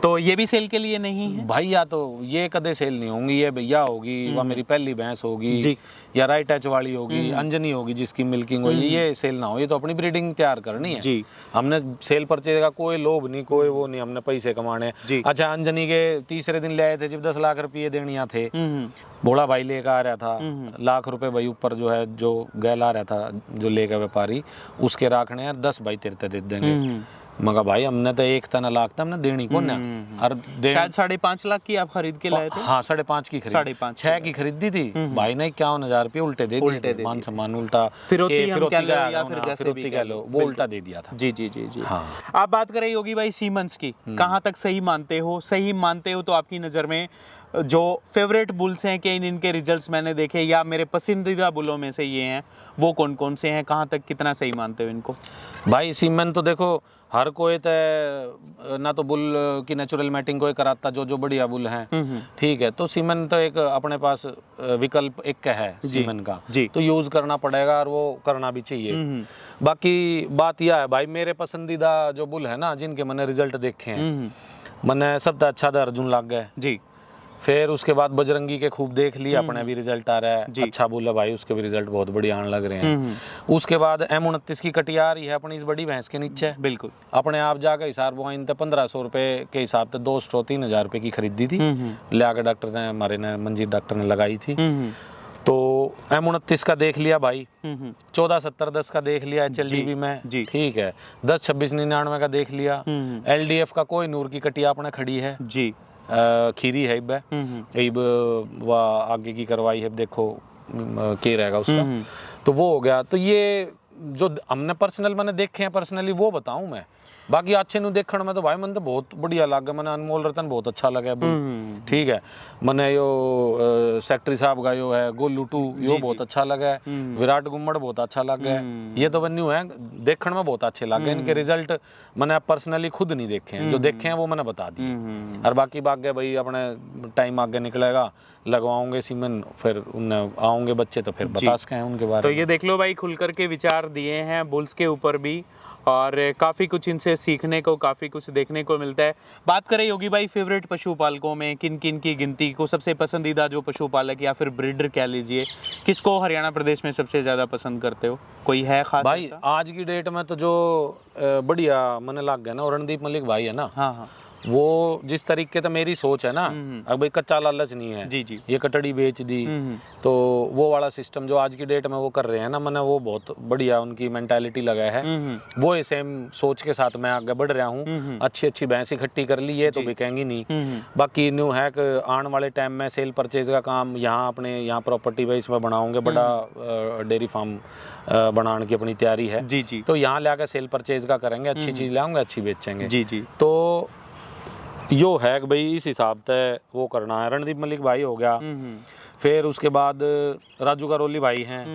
तो ये भी सेल के लिए नहीं है भाई? या तो ये कदे सेल नहीं होंगी, ये भैया होगी, वह मेरी पहली भैंस होगी, या राइट टच वाली होगी, अंजनी होगी जिसकी मिल्किंग होगी, ये सेल ना हो। ये तो अपनी ब्रीडिंग तैयार करनी है जी। हमने सेल परचेज का कोई लोभ नहीं, कोई वो नहीं, हमने पैसे कमाने। अच्छा, अंजनी के तीसरे दिन ले आए थे जब 10 लाख रुपये देनिया थे, भोला भाई लेकर आ रहा था, लाख रुपए भाई ऊपर जो है, जो गैल आ रहा था जो लेकर व्यापारी, उसके राखने यार 10 भाई तेरे दे देंगे। मगर भाई हमने तो 1 तना लाख था, हमने देनी को ना। और शायद 5.5 लाख की आप खरीद के लाए थे? हाँ, 5.5 की खरीद, 6 की खरीदी थी भाई ने। 51,000 रुपये उल्टे दे दिए, मान सम्मान उल्टा, फिरौती या फिर जैसे भी कह लो, वो उल्टा दे दिया था। जी जी जी जी। हाँ। आप बात करें योगी भाई सीमेंस की, कहाँ तक सही मानते हो? सही मानते हो तो आपकी नज़र में जो फेवरेट बुल्स हैं कि इनके रिजल्ट्स मैंने देखे या मेरे पसंदीदा बुलों में से ये हैं, वो कौन कौन से हैं? कहाँ तक कितना सही मानते हो इनको? भाई सीमेन तो देखो हर कोई तो ना तो बुल की नेचुरल मैटिंग कोई कराता, जो बढ़िया बुल हैं। ठीक है, तो सीमेन तो एक अपने पास विकल्प एक है सीमेन का, तो यूज करना पड़ेगा और वो करना भी चाहिए। बाकी बात यह है भाई, मेरे पसंदीदा जो बुल है ना, जिनके मैंने रिजल्ट देखे हैं, मैंने सबसे अच्छा था अर्जुन लाग गए जी। फिर उसके बाद बजरंगी के खूब देख लिया, अपने भी रिजल्ट आ रहा है, अच्छा बुल है भाई, उसके भी रिजल्ट बहुत बढ़िया आने लग रहे हैं। उसके बाद M29 की कटिया आ रही है अपनी इस बड़ी भैंस के नीचे, बिल्कुल अपने आप जाकर हिसाब वो इन 1500 रुपए के हिसाब से 2 स्ट्रो 3000 रुपए की खरीदी थी, ले आकर डॉक्टर ने, हमारे ने, मंजीत डॉक्टर ने लगाई थी। तो M29 का देख लिया भाई, 1470-10 का देख लिया HLDB में, ठीक है, 10-26-99 का देख लिया। LDF का कोई नूर की कटिया अपने खड़ी है जी, खीरी है इब वह आगे की करवाई है, देखो के रहेगा उसका, तो वो हो गया। तो ये जो हमने पर्सनल मैंने देखे हैं पर्सनली वो बताऊं मैं। बाकी अच्छे नु देखण में तो भाई मन तो बहुत बढ़िया लगे, मैंने अनमोल रतन बहुत अच्छा लगे, ठीक है। मैंने यो सेक्रेटरी साहब का यो है गोलू 2 यो बहुत अच्छा लगे, विराट गुम्मड़ बहुत अच्छा लगे, ये तो बन्यू है देखण में बहुत अच्छे लगे। इनके रिजल्ट मैंने पर्सनली खुद नहीं देखे हैं, जो देखे हैं वो मैंने बता दिए। और बाकी बात भाई अपने टाइम आगे निकलेगा, लगवाओगे सीमेंट, फिर उन्हें आओगे बच्चे तो फिर बता सकें उनके बारे तो में। ये देख लो भाई, खुल करके विचार दिए हैं बुल्स के ऊपर भी, और काफ़ी कुछ इनसे सीखने को, काफ़ी कुछ देखने को मिलता है। बात करें योगी भाई फेवरेट पशुपालकों में किन किन की गिनती को, सबसे पसंदीदा जो पशुपालक या फिर ब्रीडर कह लीजिए, किसको हरियाणा प्रदेश में सबसे ज़्यादा पसंद करते हो? कोई है खास भाई ऐसा? आज की डेट में तो जो बढ़िया मैंने लग गया ना रणदीप मलिक भाई है ना, हाँ हाँ वो जिस तरीके से मेरी सोच है ना, अब भाई कच्चा लालच नहीं है जी जी। ये कटड़ी बेच दी, तो वो वाला सिस्टम जो आज की डेट में वो कर रहे हैं ना, मैंने वो बहुत बढ़िया उनकी मेंटालिटी लगा है। वो सेम सोच के साथ मैं आगे बढ़ रहा हूँ। अच्छी अच्छी भैंस इकट्ठी कर ली, ये तो बिकेंगी नहीं। बाकी न्यू है कि आने वाले टाइम में सेल परचेज का काम यहाँ अपने यहाँ प्रॉपर्टी बेस में बनाऊंगे, बड़ा डेयरी फार्म बनाने की अपनी तैयारी है जी जी। तो यहाँ लाकर सेल परचेज का करेंगे, अच्छी चीज लाऊंगे, अच्छी बेचेंगे जी जी। तो यो है कि भाई इस हिसाब से वो करना है। रणदीप मलिक भाई हो गया, फिर उसके बाद राजू कारोली भाई हैं,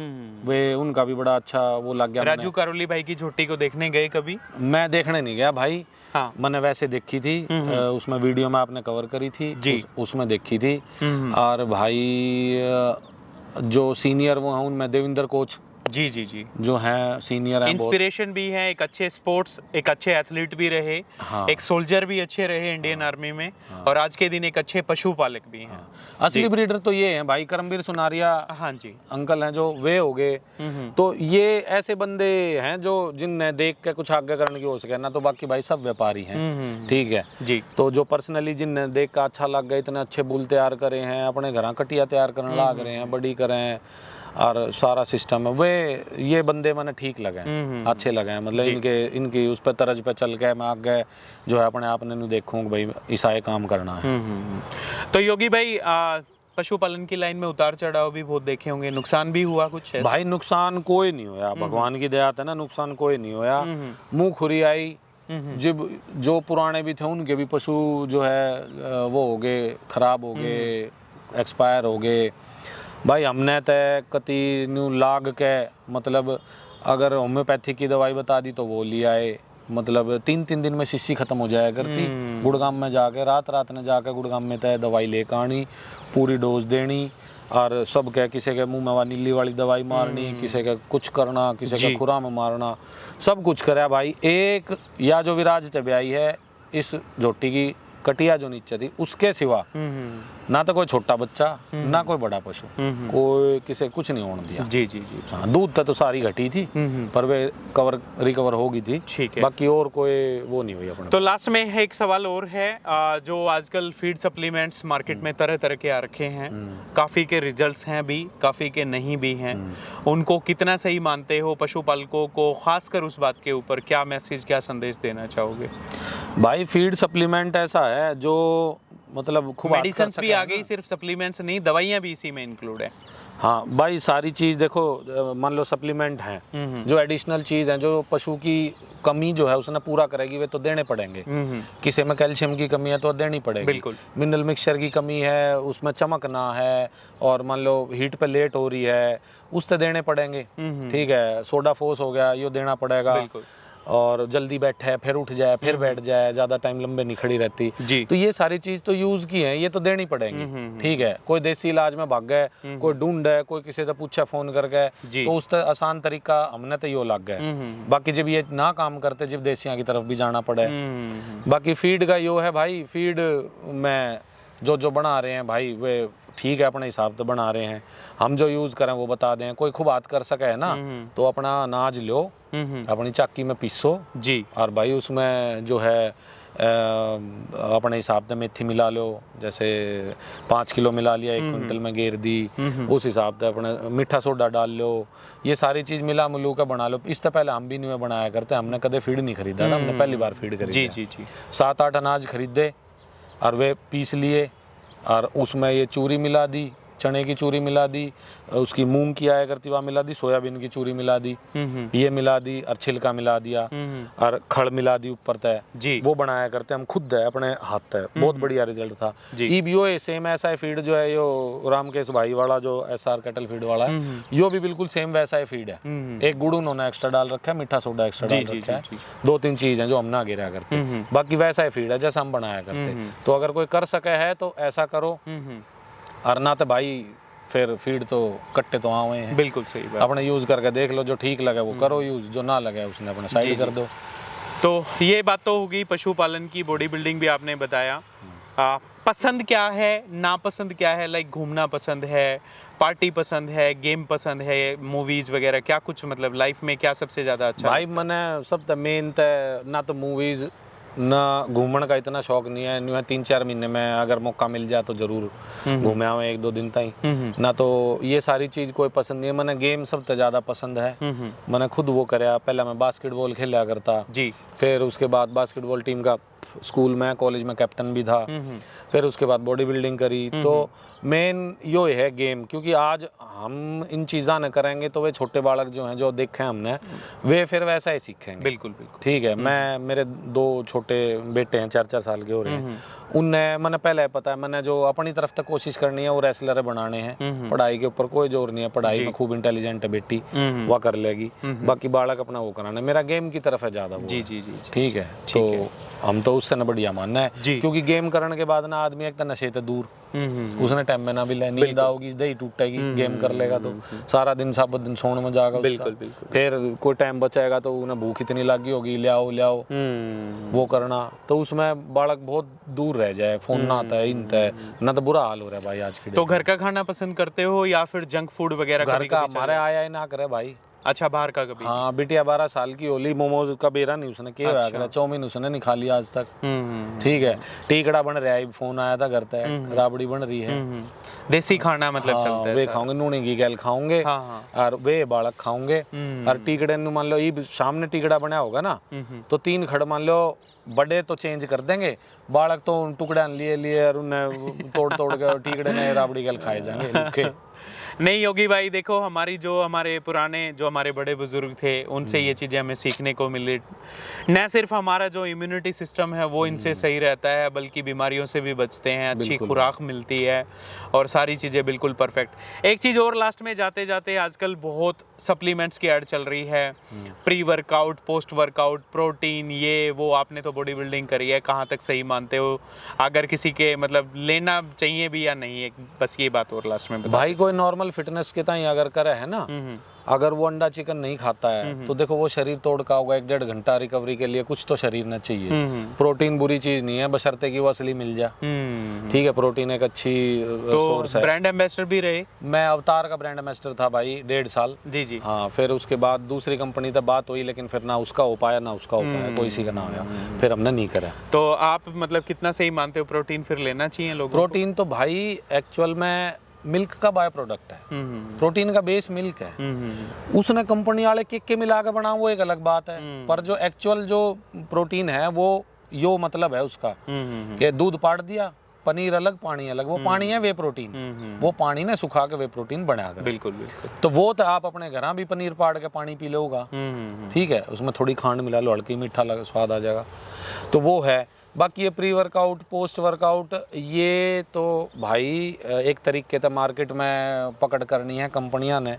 वे उनका भी बड़ा अच्छा वो लग गया। राजू कारोली भाई की झोटी को देखने गए कभी? मैं देखने नहीं गया भाई, हाँ। मैंने वैसे देखी थी, उसमें वीडियो में आपने कवर करी थी जी। उसमें देखी थी। और भाई जो सीनियर वो हैं उनमें देविंदर कोच जी जी जी, जो है सीनियर है, इंस्पिरेशन भी है, एक अच्छे स्पोर्ट्स, एक अच्छे एथलीट भी रहे, हाँ। एक सोल्जर भी अच्छे रहे इंडियन आर्मी में, और आज के दिन एक अच्छे पशुपालक भी हैं। असली ब्रीडर तो ये हैं भाई, करमवीर सुनारिया हाँ जी अंकल हैं जो वे हो गए। तो ये ऐसे बंदे हैं जो जिनने देख के कुछ आगे करने की हो सके ना, तो बाकी भाई सब व्यापारी हैं, ठीक है जी। तो जो पर्सनली जिनने देख का अच्छा लग गया, इतने अच्छे बुल तैयार करे हैं, अपने घर कटिया तैयार करने लग रहे हैं, बड़ी करें और सारा सिस्टम है, वे ये बंदे मैंने ठीक लगे हैं, अच्छे लगे हैं। मतलब इनकी उस पर तरज पे चल के मैं आगे जो है अपने आप ने देखूँ भाई ईसाई काम करना है। तो योगी भाई पशुपालन की लाइन में उतार चढ़ाव भी बहुत देखे होंगे, नुकसान भी हुआ कुछ ऐसा? भाई नुकसान कोई नहीं हुआ, भगवान की दया है ना, नुकसान कोई नहीं हुआ। मुंह खुरी आई, जब जो पुराने भी थे उनके भी पशु जो है वो हो गए, खराब हो गए, एक्सपायर हो गए। भाई हमने तय कति न्यू लाग के, मतलब अगर होम्योपैथी की दवाई बता दी तो वो ले आए, मतलब 3-3 दिन में शीशी खत्म हो जाया करती। गुड़गाम में जाके रात ने जाके गुड़गाम में तय दवाई लेकर आनी, पूरी डोज देनी, और सब के किसी के मुंह में नीली वाली दवाई मारनी, किसी के कुछ करना, किसी के खुरा में मारना, सब कुछ करे भाई। एक या जो विराज ते ब्याई है इस झोटी की कटिया जो नीचे थी, उसके सिवा ना तो कोई छोटा बच्चा ना कोई बड़ा पशु, कोई किसे कुछ नहीं होने दिया। जी जी जी। हाँ, दूध तो सारी घटी थी पर वे रिकवर होगी थी, ठीक है। बाकी और कोई वो नहीं हुई अपने। तो लास्ट में एक सवाल और है, जो आजकल फीड सप्लीमेंट्स मार्केट में तरह तरह के आ रखे हैं, काफ़ी के रिजल्ट्स हैं भी, काफ़ी के नहीं भी हैं, उनको कितना सही मानते हो? पशुपालकों को खासकर उस बात के ऊपर क्या मैसेज, क्या संदेश देना चाहोगे? भाई फीड सप्लीमेंट ऐसा है जो मतलब खूब मेडिसिन भी आ गई, सिर्फ सप्लीमेंट्स नहीं, दवाइयाँ भी इसी में इंक्लूड है। हाँ भाई सारी चीज़ देखो, मान लो सप्लीमेंट हैं जो एडिशनल चीज़ हैं जो पशु की कमी जो है उसने पूरा करेगी, वे तो देने पड़ेंगे। किसी में कैल्शियम की कमी है तो देनी पड़ेगी, बिल्कुल। मिनरल मिक्सचर की कमी है, उसमें चमकना है, और मान लो हीट पे लेट हो रही है, उससे देने पड़ेंगे, ठीक है। सोडा फोस हो गया, ये देना पड़ेगा, बिल्कुल। और जल्दी बैठे फिर उठ जाए फिर बैठ जाए, ज़्यादा टाइम लंबे नहीं खड़ी रहती जी। तो ये सारी चीज़ तो यूज़ की है, ये तो देनी पड़ेगी, ठीक है। कोई देसी इलाज में भाग गए, कोई ढूंढ है, कोई किसी से पूछा फ़ोन करके, तो उस आसान तरीका हमने तो यो लग गए। बाकी जब ये ना काम करते, जब देसियाँ की तरफ भी जाना पड़े। बाकी फीड का यो है भाई, फीड में जो बना रहे हैं भाई वे ठीक है, अपने हिसाब से बना रहे हैं, हम जो यूज़ करें वो बता दें। कोई खूब हाथ कर सके है ना, तो अपना अनाज लो, अपनी चाकी में पीसो जी, और भाई उसमें जो है अपने हिसाब से मेथी मिला लो, जैसे 5 किलो मिला लिया, 1 क्विंटल में घेर दी, उस हिसाब से अपने मीठा सोडा डाल लो, ये सारी चीज़ मिला मिलू का बना लो। इससे पहले हम भी नहीं बनाया करते, हमने कदे फीड नहीं खरीदा था, हमने पहली बार फीड खरीदा। जी जी जी। 7-8 अनाज खरीदे और वे पीस लिए, और उसमें ये चूरी मिला दी, चने की चूरी मिला दी, उसकी मूंग की आया करती वह मिला दी, सोयाबीन की चूरी मिला दी, ये मिला दी, और छिलका मिला दिया, और खड़ मिला दी ऊपर तय जी। वो बनाया करते हम खुद है अपने हाथ तय। बहुत बढ़िया रिजल्ट था। ई भी यो सेम ऐसा है फीड जो है यो रामकेश भाई वाला जो SR कैटल फीड वाला है, यो भी बिल्कुल सेम वैसा ही फीड है। एक गुड़ उन्होंने एक्स्ट्रा डाल रखा है, मीठा सोडा एक्स्ट्रा डाल रखा है, 2-3 चीज है जो हम ना गिरा करते, बाकी वैसा ही फीड है जैसा हम बनाया करते। तो अगर कोई कर सके है तो ऐसा करो, और ना तो भाई फिर फीड तो कट्टे तो आए हैं। बिल्कुल सही बात। अपने यूज करके देख लो, जो ठीक लगे वो करो यूज, जो ना लगे उसने अपने साइड कर दो। तो ये बात तो होगी पशुपालन की, बॉडी बिल्डिंग भी आपने बताया। पसंद क्या है, नापसंद क्या है? लाइक घूमना पसंद है, पार्टी पसंद है, गेम पसंद है, मूवीज वगैरह, क्या कुछ मतलब लाइफ में क्या सबसे ज्यादा अच्छा? भाई मैंने सब तो मेन तो ना तो मूवीज ना घूमने का इतना शौक नहीं है। न्यू है 3-4 महीने में अगर मौका मिल जाए तो जरूर घूमे आवे 1-2 दिन तक। ना तो ये सारी चीज कोई पसंद नहीं है। मैंने गेम सब तो ज्यादा पसंद है। मैंने खुद वो कराया, पहले मैं बास्केटबॉल खेला करता जी, फिर उसके बाद बास्केटबॉल टीम का स्कूल में कॉलेज में कैप्टन भी था, फिर उसके बाद बॉडी बिल्डिंग करी। तो मेन यो है गेम, क्योंकि आज हम इन चीज़ा न करेंगे तो वे छोटे बालक जो हैं जो देखे हमने वे फिर वैसा ही सीखेंगे। बिल्कुल बिल्कुल ठीक है। मैं मेरे 2 छोटे बेटे हैं 4-4 साल के हो रहे हैं, उनने मैंने पहले पता है मैंने जो अपनी तरफ तक कोशिश करनी है वो रेसलर बनाने हैं। पढ़ाई के ऊपर कोई जोर नहीं है, पढ़ाई में खूब इंटेलिजेंट है बेटी, वह कर लेगी, बाकी बालक अपना वो कराना। मेरा गेम की तरफ है ज्यादा वो। जी जी जी, ठीक है। तो हम तो उससे न बढ़िया मानना है, क्योंकि गेम करने के बाद ना आदमी एक तो नशे से दूर, उसने टाइम में ना भी ले, नींद आओगी दही टूटेगी, गेम कर लेगा तो सारा दिन सब दिन सोने में जाएगा। बिल्कुल बिल्कुल। फिर कोई टाइम बचेगा तो उन्हें भूख इतनी लगी होगी, ले आओ वो करना, तो उसमें बालक बहुत दूर रह जाए। फोन ना आता है, इनता है ना, तो बुरा हाल हो रहा है भाई आज की। तो घर का खाना पसंद करते हो या फिर जंक फूड वगैरह? घर का हमारे आया ही ना करे भाई। अच्छा, बाहर का कभी? हाँ, बिटिया 12 साल की होली, मोमोज का बेरा नहीं उसने किया। अच्छा। चाउमीन उसने नहीं खा लिया आज तक। ठीक है। टीकड़ा बन रहा है, फोन आया था घर तक, राबड़ी बन रही है। देसी खाना मतलब चलता है। वे खाओगे, नूनी की गैल खाओगे, और वे बालक खाओगे। और टीकड़े मान लो ये सामने टीकड़ा बना होगा ना, तो 3 खड़ मान लो बड़े तो चेंज कर देंगे, बालक तो टुकड़ा लिए और उन्हें तोड़ के टीकड़े ने राबड़ी गैल खाए जाएंगे। नहीं योगी भाई, देखो हमारे पुराने जो हमारे बड़े बुजुर्ग थे उनसे ये चीज़ें हमें सीखने को मिली। न सिर्फ हमारा जो इम्यूनिटी सिस्टम है वो इनसे सही रहता है, बल्कि बीमारियों से भी बचते हैं, अच्छी खुराक मिलती है और सारी चीज़ें बिल्कुल परफेक्ट। एक चीज़ और लास्ट में जाते जाते, आजकल बहुत सप्लीमेंट्स की ऐड चल रही है, pre workout, post workout, protein, ये वो। आपने तो बॉडी बिल्डिंग करी है, कहाँ तक सही मानते हो? अगर किसी के मतलब लेना चाहिए भी या नहीं, बस ये बात और लास्ट में बता। भाई कोई नॉर्मल फिटनेस के ताई अगर करे है ना, अगर वो अंडा चिकन नहीं खाता है तो देखो वो शरीर तोड़ का होगा। 1-1.5 घंटा रिकवरी के लिए कुछ तो शरीर में चाहिए। प्रोटीन बुरी चीज नहीं है, बशर्ते कि वो असली मिल जाए। ठीक है, प्रोटीन एक अच्छी सोर्स है। ब्रांड एम्बेसडर भी रहे? मैं अवतार का ब्रांड एम्बेसडर था भाई 1.5 साल। जी जी। हाँ, फिर उसके बाद दूसरी कंपनी तक बात हुई, लेकिन फिर ना उसका हो पाया ना उसका हो पाया, कोई सी का ना होया, फिर हमने नहीं करा। तो आप मतलब कितना सही मानते हो प्रोटीन फिर लेना चाहिए लोगों को? प्रोटीन तो भाई एक्चुअल में मिल्क का बाय प्रोडक्ट है। प्रोटीन का बेस मिल्क है। उसने कंपनी वाले के मिला के बना, वो एक अलग बात है। पर जो एक्चुअल जो प्रोटीन है वो यो मतलब है उसका कि दूध पाड़ दिया, पनीर अलग, पानी अलग। वो पानी है वे प्रोटीन, वो पानी ने सुखा के वे प्रोटीन बना कर। बिल्कुल बिल्कुल। तो वो तो आप अपने घर भी पनीर पाड़ के पानी पी लोगा। ठीक है, उसमें थोड़ी खांड मिला लो, हल्की मीठा लगा, स्वाद आ जाएगा, तो वो है। बाकी ये प्री वर्कआउट, पोस्ट वर्कआउट, ये तो भाई एक तरीके से मार्केट में पकड़ करनी है कंपनियां ने,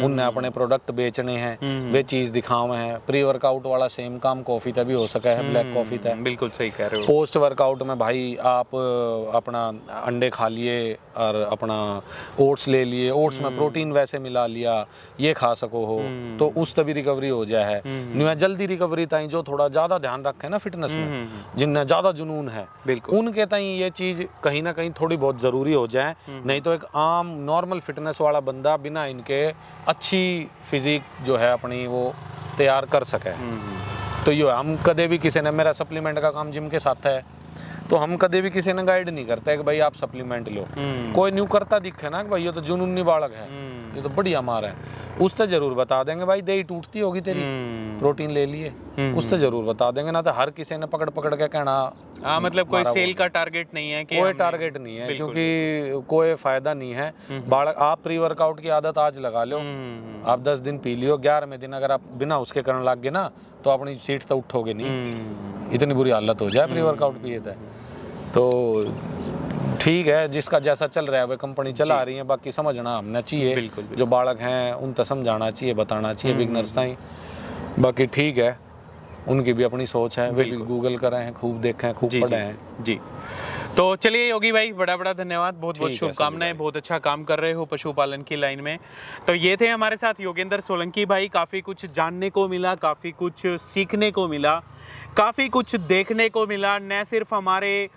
उनने अपने प्रोडक्ट बेचने हैं, वे चीज़ दिखावे हैं। प्री वर्कआउट वाला सेम काम कॉफ़ी तक भी हो सका है, ब्लैक कॉफ़ी तक। बिल्कुल सही कह रहे हो। पोस्ट वर्कआउट में भाई आप अपना अंडे खा लिए और अपना ओट्स ले लिए, ओट्स में प्रोटीन वैसे मिला लिया, ये खा सको हो तो उस तभी रिकवरी हो जाए है। न्यू जल्दी रिकवरी ताई जो थोड़ा ज़्यादा ध्यान रखे ना फिटनेस में, जिन्हें ज़्यादा जुनून है, उनके ताई ये चीज कहीं ना कहीं थोड़ी बहुत जरूरी हो जाए। नहीं तो एक आम नॉर्मल फिटनेस वाला बंदा बिना इनके अच्छी फिजिक जो है अपनी वो तैयार कर सके। तो ये हम कदे भी किसी ने, मेरा सप्लीमेंट का काम जिम के साथ है, तो हम कदे भी किसी ने गाइड नहीं करता है कि भाई आप सप्लीमेंट लो। कोई न्यू करता दिखे ना कि भाई ये तो जुनूनी बालक है, ये तो बढ़िया मार है, उससे जरूर बता देंगे भाई दही टूटती होगी तेरी, प्रोटीन ले लिए, उससे जरूर बता देंगे। ना तो हर किसी ने पकड़ पकड़ के कहना। हाँ, मतलब कोई सेल का टारगेट नहीं है कि कोई टारगेट नहीं है, क्योंकि कोई फायदा नहीं है। बालक आप प्री वर्कआउट की आदत आज लगा लो, आप 10 दिन पी लियो, 11वें दिन अगर आप बिना उसके करने लग गए ना तो अपनी सीट तो उठोगे नहीं, इतनी बुरी हालत हो जाए प्री वर्कआउट पिए तो ठीक है। जिसका जैसा चल रहा है वह कंपनी चला रही है, बाकी समझना हमने चाहिए। बिल्कुल। जो बालक हैं उन तक समझाना चाहिए, बताना चाहिए बिगनर्स ताई। बाकी ठीक है, उनकी भी अपनी सोच है, वे भी गूगल कर रहे हैं, खूब देखें, खूब पढ़े हैं जी। तो चलिए योगी भाई, बड़ा बड़ा धन्यवाद, बहुत बहुत शुभकामनाएं, बहुत अच्छा काम कर रहे हो पशुपालन की लाइन में। तो ये थे हमारे साथ योगेंद्र सोलंकी भाई। काफ़ी कुछ जानने को मिला, काफ़ी कुछ सीखने को मिला, काफ़ी कुछ देखने को मिला। न सिर्फ हमारे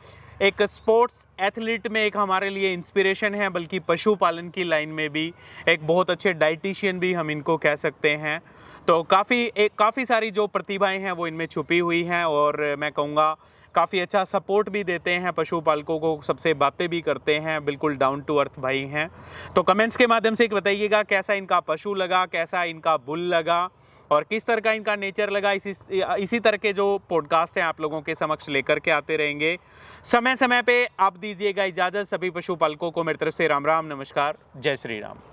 एक स्पोर्ट्स एथलीट में एक हमारे लिए इंस्पिरेशन है, बल्कि पशुपालन की लाइन में भी एक बहुत अच्छे डाइटिशियन भी हम इनको कह सकते हैं। तो काफ़ी सारी जो प्रतिभाएं हैं वो इनमें छुपी हुई हैं, और मैं कहूँगा काफ़ी अच्छा सपोर्ट भी देते हैं पशुपालकों को, सबसे बातें भी करते हैं, बिल्कुल डाउन टू अर्थ भाई हैं। तो कमेंट्स के माध्यम से बताइएगा कैसा इनका पशु लगा, कैसा इनका बुल लगा, और किस तरह का इनका नेचर लगा। इसी तरह के जो पॉडकास्ट हैं आप लोगों के समक्ष लेकर के आते रहेंगे। समय समय पे आप दीजिएगा इजाज़त। सभी पशुपालकों को मेरी तरफ से राम राम, नमस्कार, जय श्री राम।